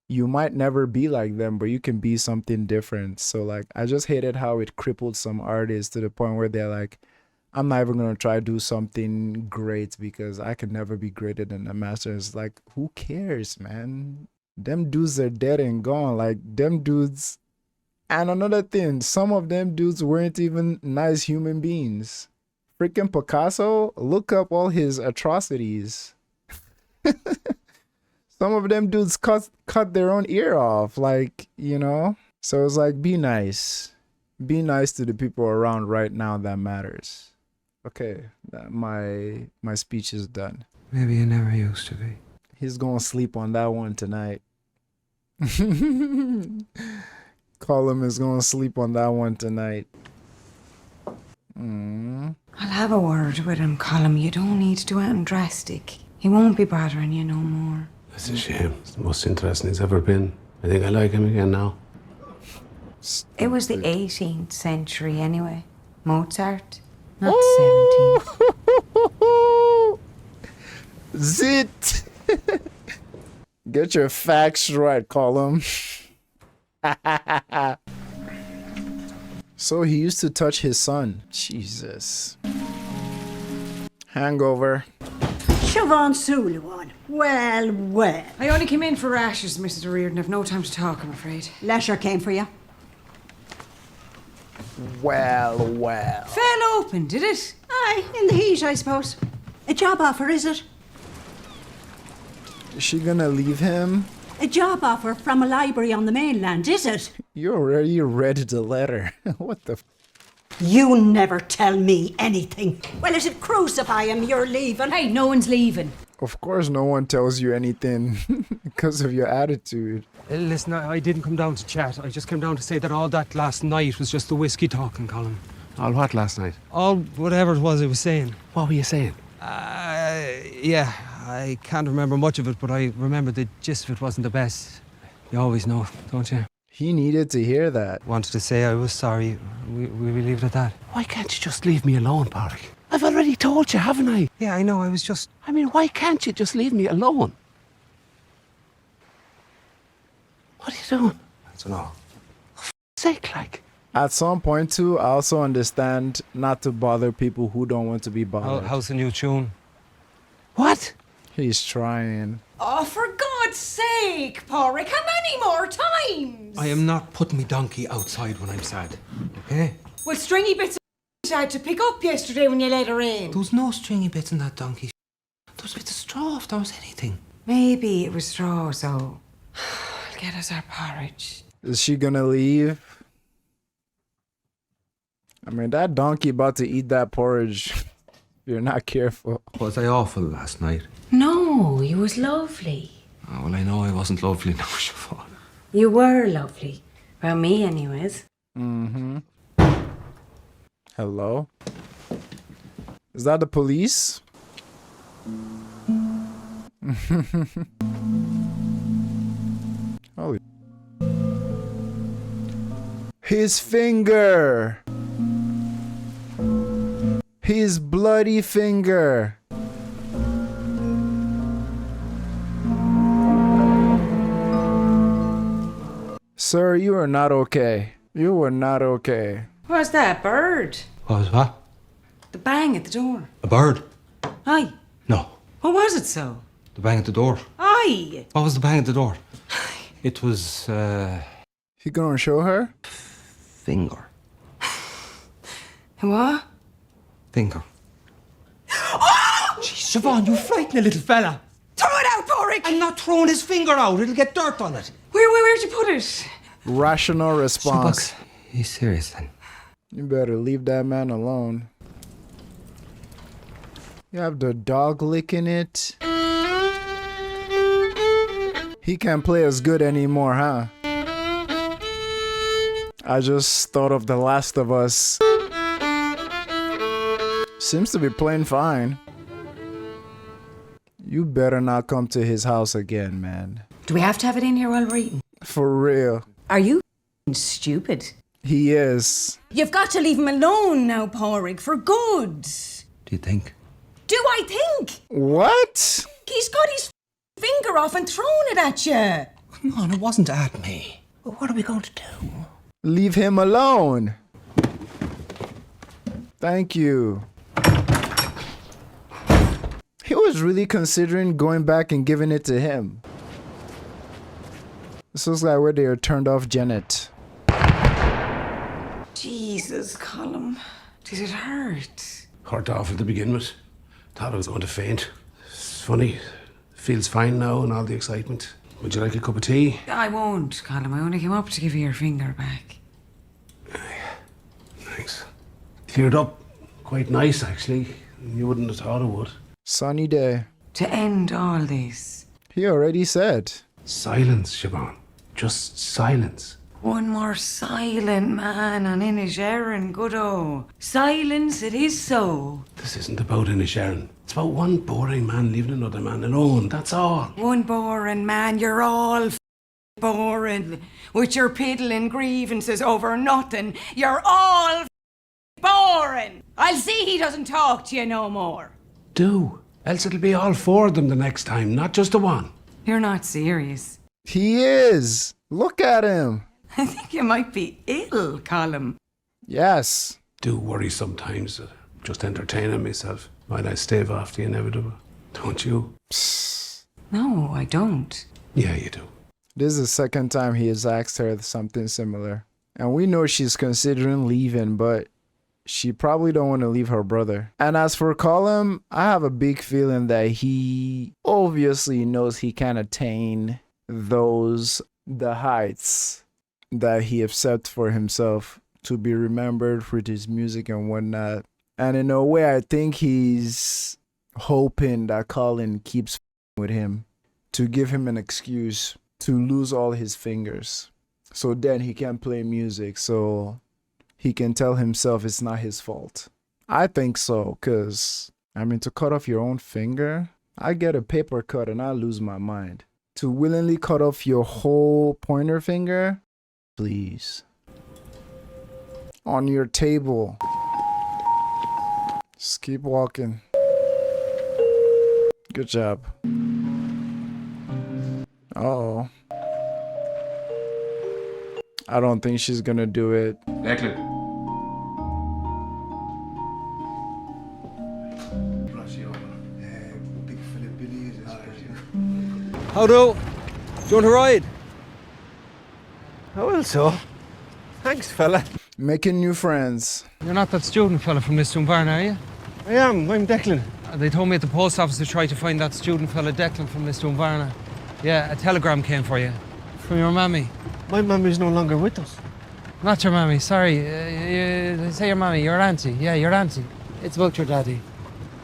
you might never be like them, but you can be something different. So like, I just hated how it crippled some artists to the point where they're like, I'm not even gonna try to do something great because I could never be greater than the masters. Like, who cares, man? Them dudes are dead and gone. Like, them dudes. And another thing, some of them dudes weren't even nice human beings. Freaking Picasso, look up all his atrocities. Some of them dudes cut their own ear off, like, you know? So it's like, be nice. Be nice to the people around right now that matters. Okay, my speech is done. Maybe you never used to be. He's gonna sleep on that one tonight. Colin is gonna sleep on that one tonight. I'll have a word with him, Colin. You don't need to do anything drastic. He won't be bothering you no more. It's a shame. It's the most interesting he's ever been. I think I like him again now. It was the 18th century anyway. Mozart, not the 17th. Zit! Get your facts right, Colin. So he used to touch his son. Jesus. Hangover. Siobhan Sullivan. Well, well. I only came in for rashes, Mrs. Reardon. I've no time to talk, I'm afraid. Lesher came for you. Well, well. Fell open, did it? Aye, in the heat, I suppose. A job offer, is it? Is she gonna leave him? A job offer from a library on the mainland, is it? You already read the letter. What the You never tell me anything. Well, it'd crucify him you're leaving. Hey, no one's leaving. Of course no one tells you anything because of your attitude. Listen, I didn't come down to chat. I just came down to say that all that last night was just the whiskey talking, Colin. All what last night? All whatever it was I was saying. What were you saying? Yeah, I can't remember much of it, but I remember the gist of it wasn't the best. You always know, don't you? He needed to hear that. Wanted to say I was sorry. We leave it at that. Why can't you just leave me alone, Pádraig? I've already told you, haven't I? Yeah, I know. I was just... I mean, why can't you just leave me alone? What are you doing? I don't know. For f***'s sake, like. At some point, too, I also understand not to bother people who don't want to be bothered. How's the new tune? What? He's trying. Oh, for God's sake, Pádraig, how many more times? I am not putting me donkey outside when I'm sad, okay? Well, stringy bits of had to pick up yesterday when you let her in. There was no stringy bits in that donkey. There was bits of straw if there was anything. Maybe it was straw, so I'll get us our porridge. Is she gonna leave? I mean, that donkey about to eat that porridge. If you're not careful. Was I awful last night? No, you was lovely. Oh, well, I know I wasn't lovely now, Siobhan. You were lovely. About me, anyways. Mm-hmm. Hello? Is that the police? Holy. His finger! His bloody finger! Sir, you are not okay. You were not okay. What's that, bird? What was what? The bang at the door. A bird? Aye. No. What was it so? The bang at the door. Aye. What was the bang at the door? It was, You gonna show her? Finger. What? Finger. Jeez, Siobhan, you frighten a little fella. Throw it out, Pádraig! I'm not throwing his finger out. It'll get dirt on it. Where'd you put it? Rational response. He's serious then. You better leave that man alone. You have the dog licking it. He can't play as good anymore, huh? I just thought of The Last of Us. Seems to be playing fine. You better not come to his house again, man. Do we have to have it in here while we're eating? For real. Are you stupid? He is. You've got to leave him alone now, Pádraig, for good. Do you think? Do I think? What? He's got his finger off and thrown it at you. Come on, it wasn't at me. But what are we going to do? Leave him alone. Thank you. He was really considering going back and giving it to him. This looks like where they turned off Janet. Jesus, Colin. Did it hurt? Hurt awful to begin with. Thought I was going to faint. It's funny. Feels fine now and all the excitement. Would you like a cup of tea? I won't, Colin. I only came up to give you your finger back. Thanks. Cleared up. Quite nice, actually. You wouldn't have thought it would. Sunny day. To end all this. He already said. Silence, Siobhan. Just silence. One more silent man on Inisherin, good-o. Silence it is so. This isn't about Inisherin. It's about one boring man leaving another man alone, that's all. One boring man, you're all boring. With your piddling grievances over nothing, you're all boring. I'll see he doesn't talk to you no more. Do. Else it'll be all four of them the next time, not just the one. You're not serious. He is. Look at him. I think you might be ill, Colin. Yes. Do worry sometimes that I'm just entertaining myself while I stave off the inevitable. Don't you? No, I don't. Yeah, you do. This is the second time he has asked her something similar. And we know she's considering leaving, but she probably don't want to leave her brother. And as for Colin, I have a big feeling that he obviously knows he can attain the heights that he has set for himself to be remembered with his music and whatnot. And in a way, I think he's hoping that Colin keeps with him to give him an excuse to lose all his fingers. So then he can play music, so he can tell himself it's not his fault. I think so, because, to cut off your own finger, I get a paper cut and I lose my mind. To willingly cut off your whole pointer finger, please. On your table. Just keep walking. Good job. Uh-oh. I don't think she's gonna do it. Declan. How do? Do you want to ride? I will so. Thanks, fella. Making new friends. You're not that student fella from Lisdoonvarna, are you? I am. I'm Declan. They told me at the post office to try to find that student fella Declan from Lisdoonvarna. Yeah, a telegram came for you. From your mammy. My mummy's no longer with us. Not your mammy, sorry. Say your mammy, your auntie. Yeah, your auntie. It's about your daddy.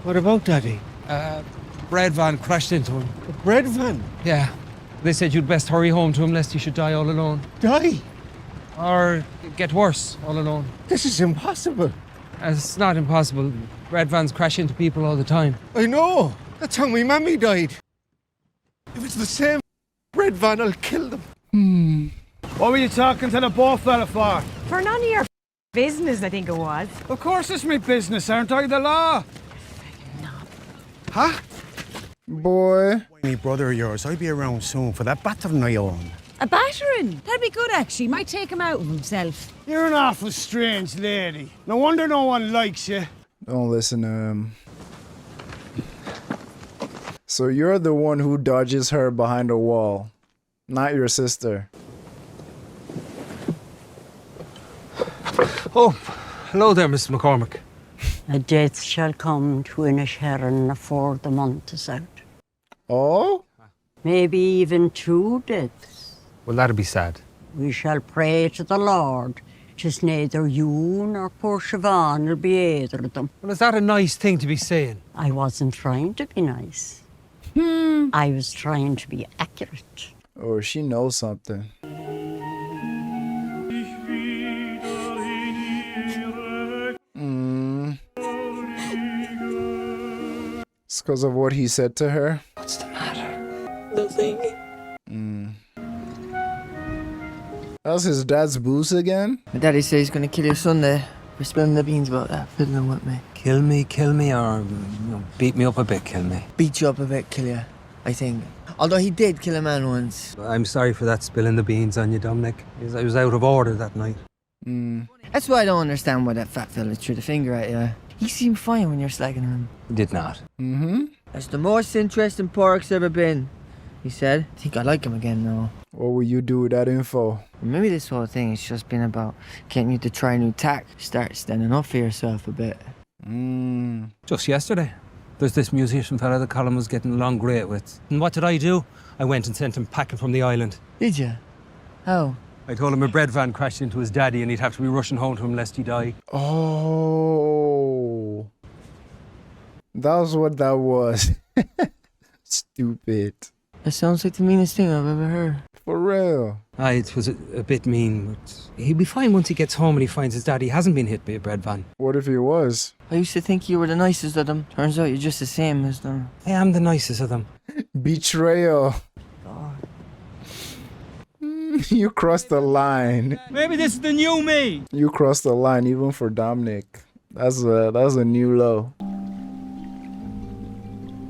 What about Daddy? Bread van crashed into him. A bread van? Yeah. They said you'd best hurry home to him lest he should die all alone. Die? Or get worse all alone. This is impossible. It's not impossible. Bread vans crash into people all the time. I know. That's how my mammy died. If it's the same bread van, I'll kill them. What were you talking to the boat fella for? For none of your business, I think it was. Of course it's my business, aren't I the law? Huh? Boy. My brother of yours, I'll be around soon for that battering I own. A battering? That'd be good, actually. Might take him out of himself. You're an awful strange lady. No wonder no one likes you. Don't listen to him. So you're the one who dodges her behind a wall, not your sister. Oh, hello there, Mr. McCormick. A death shall come to Inisherin afore the month is out. Oh? Maybe even 2 deaths. Well, that'd be sad. We shall pray to the Lord. 'Tis neither you nor poor Siobhan will be either of them. Well, is that a nice thing to be saying? I wasn't trying to be nice. I was trying to be accurate. Oh, she knows something. It's because of what he said to her. What's the matter? Nothing. That's his dad's booze again? My daddy says he's gonna kill your son there for spilling the beans about that fiddling with me. Kill me, or beat me up a bit, kill me. Beat you up a bit, kill you, I think. Although he did kill a man once. I'm sorry for that, spilling the beans on you, Dominic. I was out of order that night. That's why I don't understand why that fat fella threw the finger at you. He seemed fine when you're slagging him. He did not. That's the most interesting pork's ever been, he said. I think I like him again, though. What will you do with that info? Maybe this whole thing has just been about getting you to try a new tack. Start standing up for yourself a bit. Just yesterday, there's this musician fella that Colin was getting along great with. And what did I do? I went and sent him packing from the island. Did you? How? I told him a bread van crashed into his daddy and he'd have to be rushing home to him lest he die. Oh. That was what that was. Stupid. That sounds like the meanest thing I've ever heard. For real. Aye, it was a bit mean, but he'll be fine once he gets home and he finds his daddy hasn't been hit by a bread van. What if he was? I used to think you were the nicest of them. Turns out you're just the same as them. I am the nicest of them. Betrayal. You crossed the line. Maybe this is the new me. You crossed the line even for Dominic. That's a new low.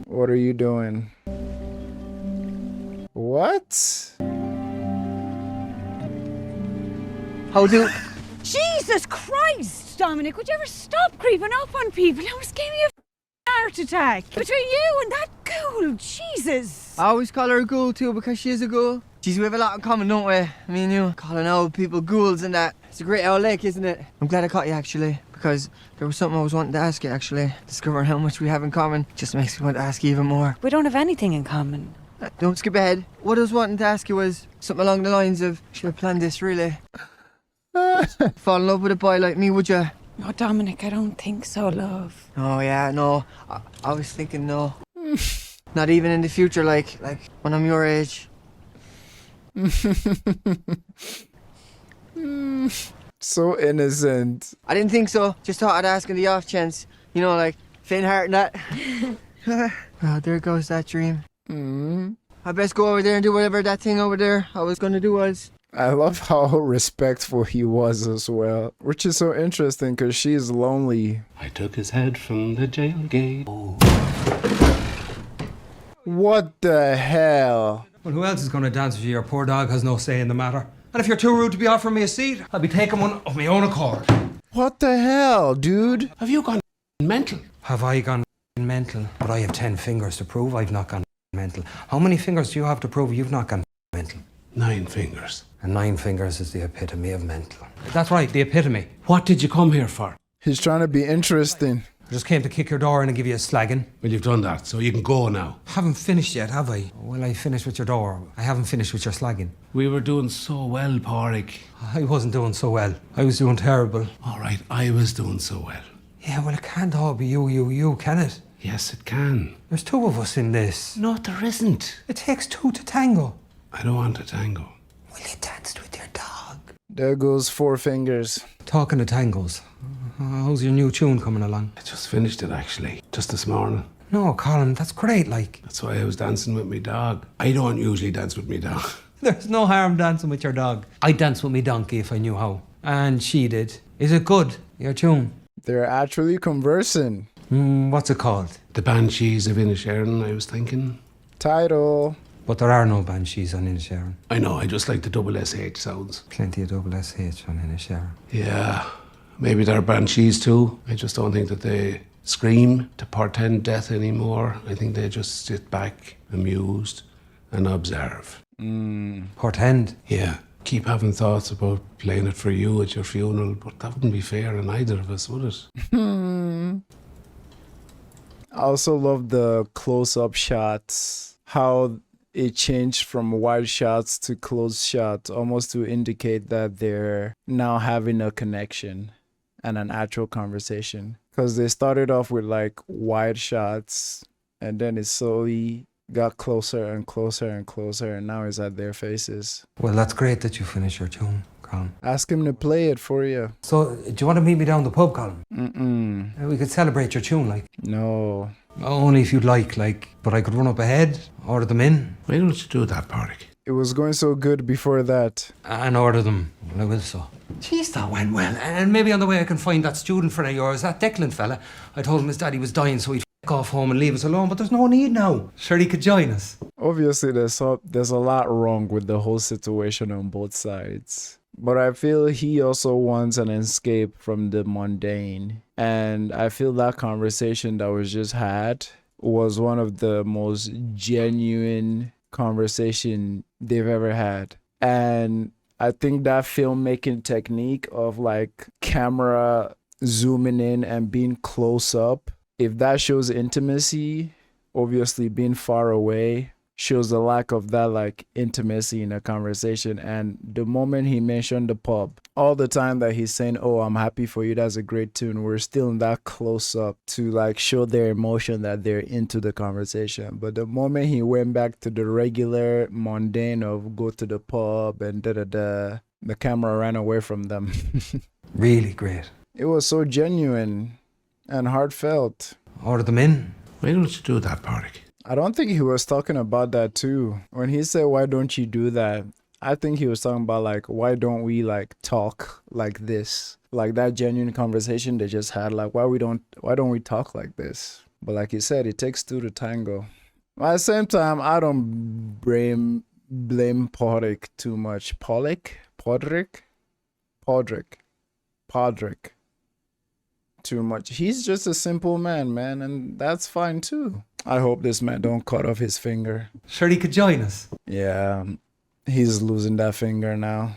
What are you doing? What? How do... Jesus Christ, Dominic, would you ever stop creeping up on people? It almost gave me a heart attack. Between you and that ghoul, Jesus. I always call her a ghoul too because she is a ghoul. Geez, we have a lot in common, don't we? Me and you. Calling old people ghouls and that. It's a great old lake, isn't it? I'm glad I caught you, actually. Because there was something I was wanting to ask you, actually. Discovering how much we have in common just makes me want to ask you even more. We don't have anything in common. Don't skip ahead. What I was wanting to ask you was something along the lines of, should I plan this, really? Fall in love with a boy like me, would you? No, Dominic, I don't think so, love. Oh, yeah, no. I was thinking no. Not even in the future, like when I'm your age. So innocent. I didn't think so. Just thought I'd ask in the off chance. You know, like faint heart and that. Oh, there goes that dream. I best go over there and do whatever that thing over there I was gonna do was. I love how respectful he was as well, which is so interesting because she's lonely. I took his head from the jail gate. Oh. What the hell? Well, who else is going to dance with you? Your poor dog has no say in the matter. And if you're too rude to be offering me a seat, I'll be taking one of my own accord. What the hell, dude? Have you gone mental? Have I gone mental? But I have 10 fingers to prove I've not gone mental. How many fingers do you have to prove you've not gone mental? 9 fingers. And 9 fingers is the epitome of mental. That's right, the epitome. What did you come here for? He's trying to be interesting. I just came to kick your door in and give you a slagging. Well, you've done that, so you can go now. Haven't finished yet, have I? Well, I finished with your door. I haven't finished with your slagging. We were doing so well, Pádraig. I wasn't doing so well. I was doing terrible. All right, I was doing so well. Yeah, well, it can't all be you, can it? Yes, it can. There's 2 of us in this. No, there isn't. It takes 2 to tango. I don't want to tango. Well, you danced with your dog. There goes 4 fingers. Talking of tangos, how's your new tune coming along? I just finished it, actually, just this morning. No, Colin, that's great, like. That's why I was dancing with my dog. I don't usually dance with my dog. There's no harm dancing with your dog. I'd dance with me donkey if I knew how. And she did. Is it good, your tune? They're actually conversing. What's it called? The Banshees of Inisherin, I was thinking. Title. But there are no banshees on Inisherin. I know, I just like the double SH sounds. Plenty of double SH on Inisherin. Yeah, maybe they're banshees too. I just don't think that they scream to portend death anymore. I think they just sit back, amused, and observe. Portend? Yeah. Keep having thoughts about playing it for you at your funeral, but that wouldn't be fair on either of us, would it? I also love the close-up shots. How it changed from wide shots to close shots, almost to indicate that they're now having a connection and an actual conversation. Because they started off with like wide shots, and then it slowly got closer and closer and closer, and now it's at their faces. Well, that's great that you finished your tune, Colin. Ask him to play it for you. So, do you want to meet me down the pub, Colin? Mm-mm. We could celebrate your tune, like. No. Only if you'd like, but I could run up ahead, order them in. Why don't you do that, Pádraig? It was going so good before that. And order them. Well, I will so. Jeez, that went well. And maybe on the way I can find that student friend of yours, that Declan fella. I told him his daddy was dying, so he'd f*** off home and leave us alone, but there's no need now. Sure, he could join us. Obviously, there's a lot wrong with the whole situation on both sides. But I feel he also wants an escape from the mundane. And I feel that conversation that was just had was one of the most genuine conversation they've ever had. And I think that filmmaking technique of like camera zooming in and being close up, if that shows intimacy, obviously being far away shows the lack of that like intimacy in a conversation. And the moment he mentioned the pub, all the time that he's saying, "Oh, I'm happy for you, that's a great tune," we're still in that close up to like show their emotion that they're into the conversation. But the moment he went back to the regular mundane of go to the pub and da, the camera ran away from them. Really great. It was so genuine and heartfelt. Order them in. Why don't you do that, Park? I don't think he was talking about that too. When he said, "Why don't you do that?" I think he was talking about like, why don't we like talk like this? Like that genuine conversation they just had. Like, why don't we talk like this? But like he said, it takes two to tango. At the same time, I don't blame Podrick too much. Podrick too much. He's just a simple man, and that's fine too. I hope this man don't cut off his finger. Sure, he could join us. Yeah, he's losing that finger now.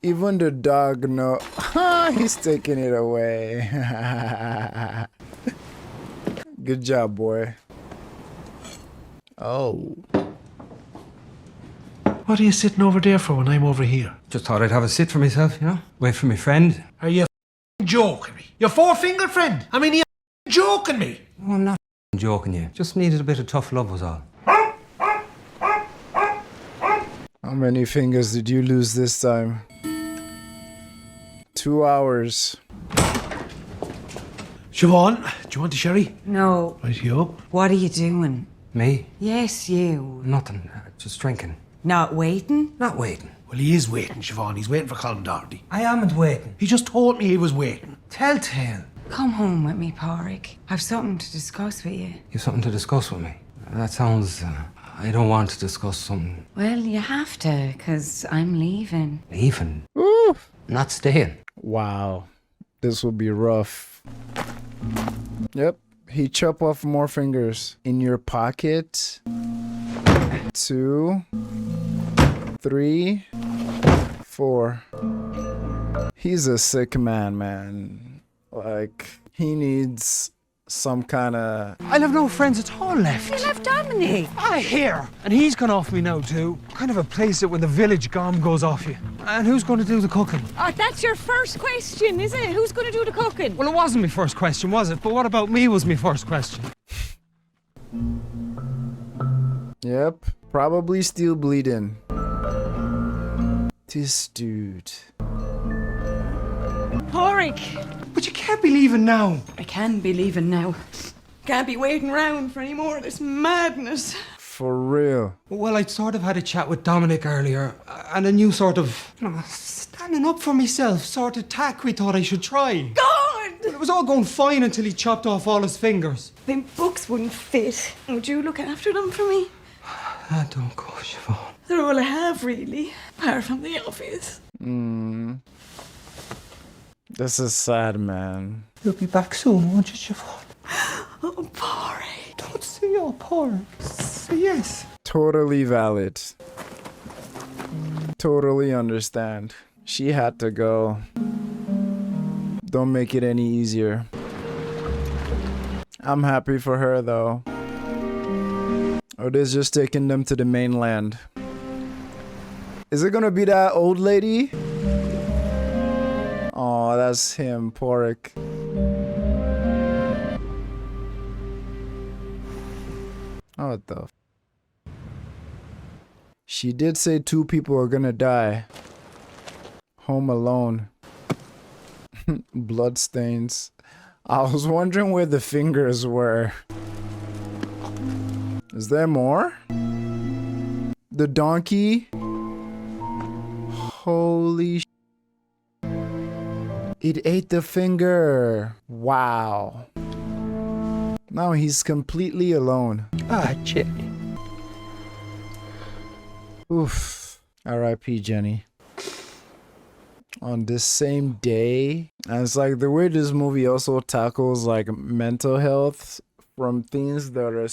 Even the dog know. He's taking it away. Good job, boy. Oh. What are you sitting over there for when I'm over here? Just thought I'd have a sit for myself, you know? Wait for my friend. Are you joking me? Your four-finger friend? I mean, you joking me? Oh, I'm not joking you. Just needed a bit of tough love was all. How many fingers did you lose this time? 2 hours. Siobhan, do you want a sherry? No. Right, you up? What are you doing? Me? Yes, you. Nothing. Just drinking. Not waiting? Not waiting. Well, he is waiting, Siobhan. He's waiting for Colin Doherty. I amn't waiting. He just told me he was waiting. Telltale. Come home with me, Porrick. I've something to discuss with you. You've something to discuss with me? That sounds... I don't want to discuss something. Well, you have to, 'cause I'm leaving. Leaving? Ooh. Not staying. Wow. This will be rough. Yep. He chopped off more fingers. In your pocket. 2, 3, 4. He's a sick man. Like, he needs some kind of... I'll have no friends at all left. You left Dominic. Here. And he's gone off me now too. Kind of a place that when the village gom goes off you. And who's going to do the cooking? Oh, that's your first question, is it? Who's going to do the cooking? Well, it wasn't my first question, was it? But what about me was my first question. Yep. Probably still bleeding. This dude. Porrick. But you can't be leaving now. I can be leaving now. Can't be waiting around for any more of this madness. For real. Well, I'd sort of had a chat with Dominic earlier, and a new sort of, standing up for myself sort of tack we thought I should try. God! It was all going fine until he chopped off all his fingers. Them books wouldn't fit. Would you look after them for me? Ah, don't go, Siobhan. They're all I have, really, apart from the obvious. This is sad, man. You'll be back soon, won't you, Siobhan? Oh, Porrick. Don't say oh, poor. Say yes. Totally valid. Totally understand. She had to go. Don't make it any easier. I'm happy for her, though. Oda's just taking them to the mainland. Is it gonna be that old lady? Oh, that's him, Porrick. Oh, what the... She did say 2 people are gonna die. Home alone. Bloodstains. I was wondering where the fingers were. Is there more? The donkey? Holy sh... It ate the finger. Wow. Now he's completely alone. Ah, Jenny. Oof. R.I.P. Jenny. On this same day. And it's like the way this movie also tackles like mental health from things that are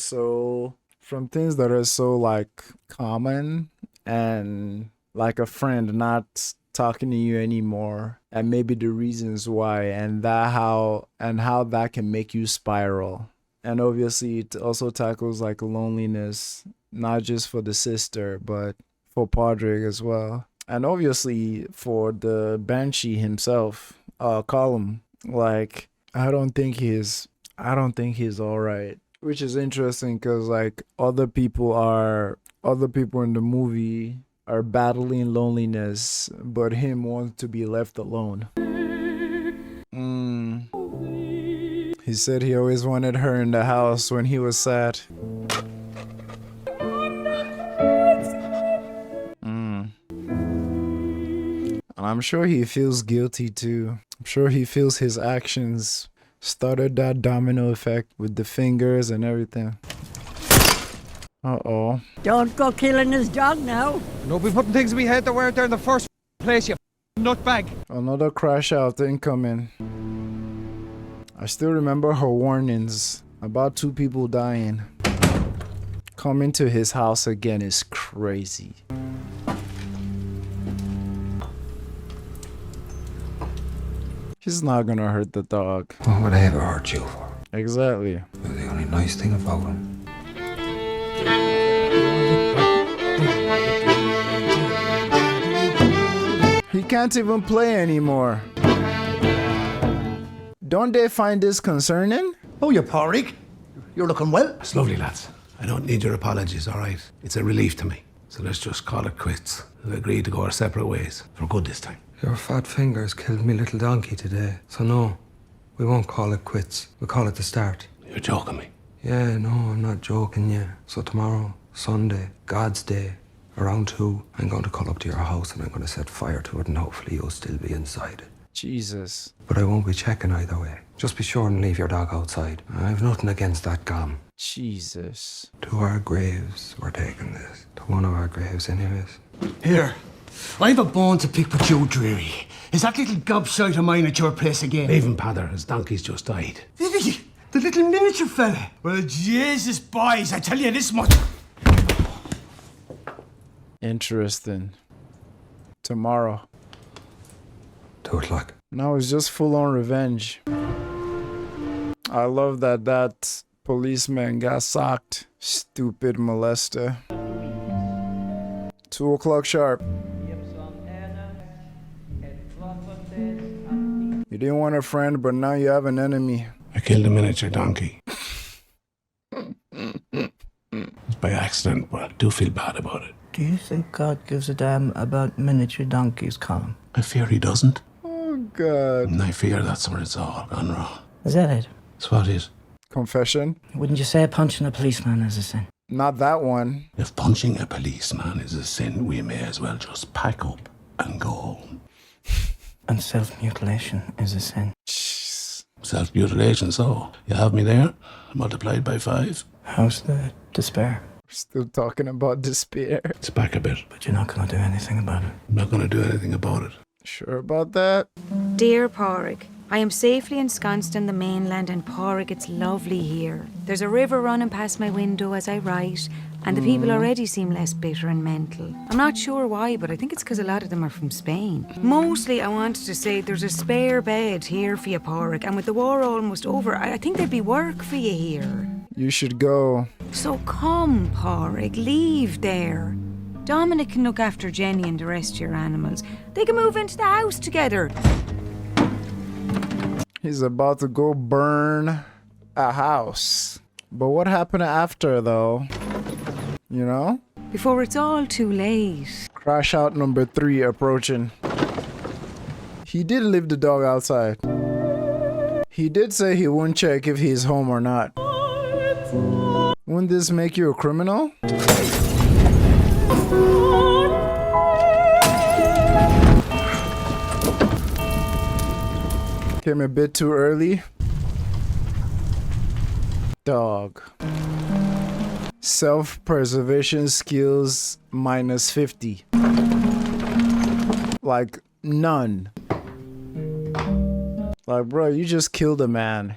so like common, and like a friend not talking to you anymore, and maybe the reasons why, and how that can make you spiral. And obviously it also tackles like loneliness, not just for the sister, but for Padraig as well. And obviously for the Banshee himself, Colin. Like, I don't think he's all right. Which is interesting because like other people in the movie are battling loneliness, but him wants to be left alone. He said he always wanted her in the house when he was sad. And I'm sure he feels guilty too. I'm sure he feels his actions started that domino effect with the fingers and everything. Uh-oh. Don't go killing his dog now. No, be putting things in my head that weren't there in the first place, you nutbag. Another crash out incoming. I still remember her warnings about 2 people dying. Coming to his house again is crazy. He's not gonna hurt the dog. What would I ever hurt you for? Exactly. You're the only nice thing about him. He can't even play anymore. Don't they find this concerning? Oh, you're Padraig. You're looking well. It's lovely, lads. I don't need your apologies, all right? It's a relief to me. So let's just call it quits. We've agreed to go our separate ways. For good this time. Your fat fingers killed me little donkey today. So no, we won't call it quits. We'll call it the start. You're joking me. Yeah, no, I'm not joking, yeah. So tomorrow, Sunday, God's day, around 2, I'm going to call up to your house and I'm going to set fire to it and hopefully you'll still be inside it. Jesus. But I won't be checking either way. Just be sure and leave your dog outside. I've nothing against that gum. Jesus. To our graves, we're taking this. To one of our graves anyways. Here, I've a bone to pick with you, Dreary. Is that little gobshite of mine at your place again? Leave him, Pather. His donkey's just died. The little miniature fella. Well, Jesus, boys, I tell you this much. Interesting. Tomorrow. 2 o'clock. Now it's just full on revenge. I love that policeman got socked. Stupid molester. 2 o'clock sharp. You didn't want a friend, but now you have an enemy. I killed a miniature donkey. It's by accident, but I do feel bad about it. Do you think God gives a damn about miniature donkeys, Colin? I fear he doesn't. Oh, God. And I fear that's where it's all gone wrong. Is that it? That's what it is. Confession? Wouldn't you say punching a policeman is a sin? Not that one. If punching a policeman is a sin, we may as well just pack up and go home. And self-mutilation is a sin. Self-mutilation, so you have me there, multiplied by 5. How's the despair? We're still talking about despair. It's back a bit. But you're not going to do anything about it. I'm not going to do anything about it. Sure about that? Dear Padraig, I am safely ensconced in the mainland and Padraig, it's lovely here. There's a river running past my window as I write, and the people already seem less bitter and mental. I'm not sure why, but I think it's because a lot of them are from Spain. Mostly, I wanted to say there's a spare bed here for you, Padraig, and with the war almost over, I think there'd be work for you here. You should go. So come, Padraig, leave there. Dominic can look after Jenny and the rest of your animals. They can move into the house together. He's about to go burn a house. But what happened after, though? You know? Before it's all too late. Crash out number 3 approaching. He did leave the dog outside. He did say he wouldn't check if he's home or not. Wouldn't this make you a criminal? Came a bit too early. Dog. Self-preservation skills minus 50. Like, none. Like, bro, you just killed a man.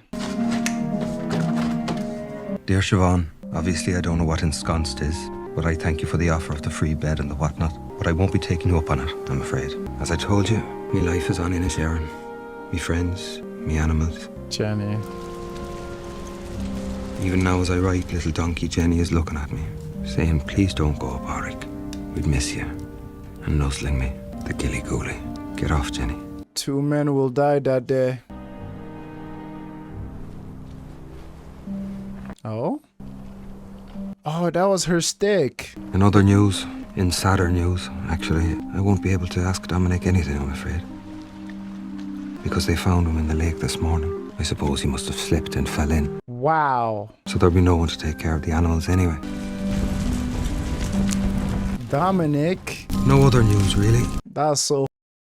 Dear Siobhan, obviously I don't know what ensconced is, but I thank you for the offer of the free bed and the whatnot. But I won't be taking you up on it, I'm afraid. As I told you, my life is on Inisherin. Me friends, me animals. Jenny. Even now as I write, little donkey Jenny is looking at me, saying, please don't go, Pádraig. We'd miss you. And nuzzling me, the gilly gooly. Get off, Jenny. 2 men will die that day. Oh? Oh, that was her stick. In other news, in sadder news, actually, I won't be able to ask Dominic anything, I'm afraid. Because they found him in the lake this morning. I suppose he must have slipped and fell in. Wow. So there'll be no one to take care of the animals anyway. Dominic. No other news, really. That's so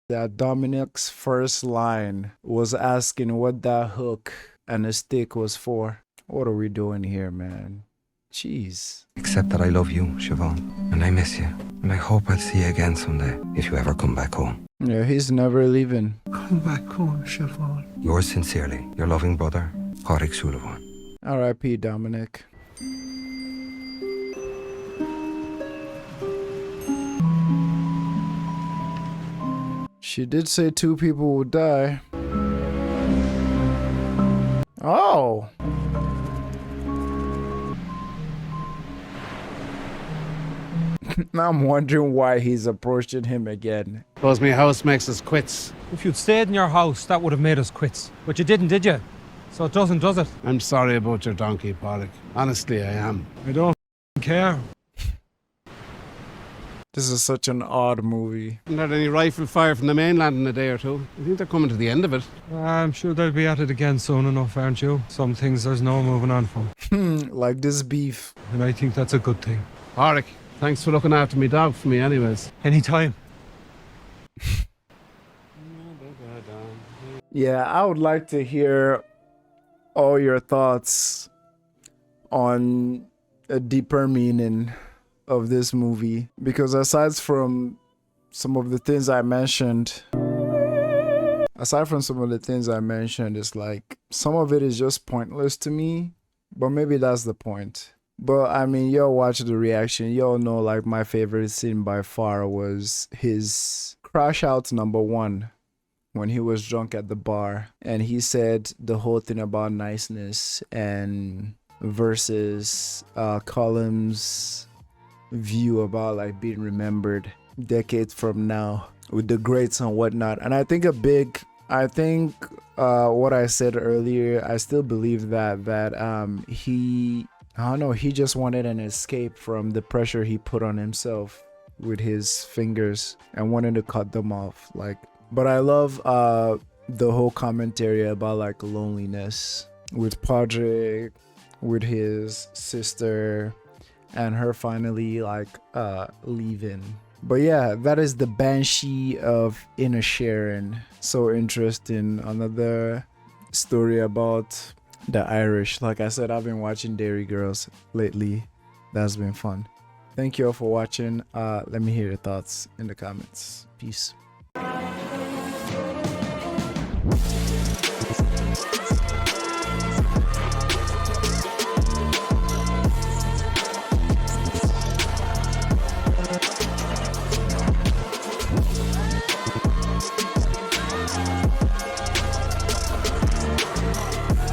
that Dominic's first line was asking what that hook and the stick was for. What are we doing here, man? Jeez. Except that I love you, Siobhan. And I miss you. And I hope I'll see you again someday, if you ever come back home. Yeah, he's never leaving. Come back home, Siobhan. Yours sincerely, your loving brother, Pádraig Súilleabháin. R.I.P. Dominic. She did say 2 people would die. Oh! Now I'm wondering why he's approaching him again. Suppose me house makes us quits. If you'd stayed in your house, that would have made us quits. But you didn't, did you? So it doesn't, does it? I'm sorry about your donkey, Pádraig. Honestly, I am. I don't care. This is such an odd movie. Haven't had any rifle fire from the mainland in a day or two. I think they're coming to the end of it. I'm sure they'll be at it again soon enough, aren't you? Some things there's no moving on from. Like this beef. And I think that's a good thing. Pádraig, thanks for looking after me dog for me anyways. Anytime. Yeah, I would like to hear all your thoughts on a deeper meaning of this movie, because aside from some of the things I mentioned, it's like some of it is just pointless to me, but maybe that's the point. But I mean, y'all watch the reaction, y'all know like my favorite scene by far was his crash out #1 when he was drunk at the bar and he said the whole thing about niceness and versus Colin's view about like being remembered decades from now with the greats and whatnot. And I think what I said earlier, I still believe that he just wanted an escape from the pressure he put on himself with his fingers and wanted to cut them off. But I love the whole commentary about like loneliness with Pádraig, with his sister, and her finally like leaving. But yeah, that is the Banshee of Inisherin. So interesting. Another story about the Irish. Like I said, I've been watching Dairy Girls lately. That's been fun. Thank you all for watching. Let me hear your thoughts in the comments. Peace.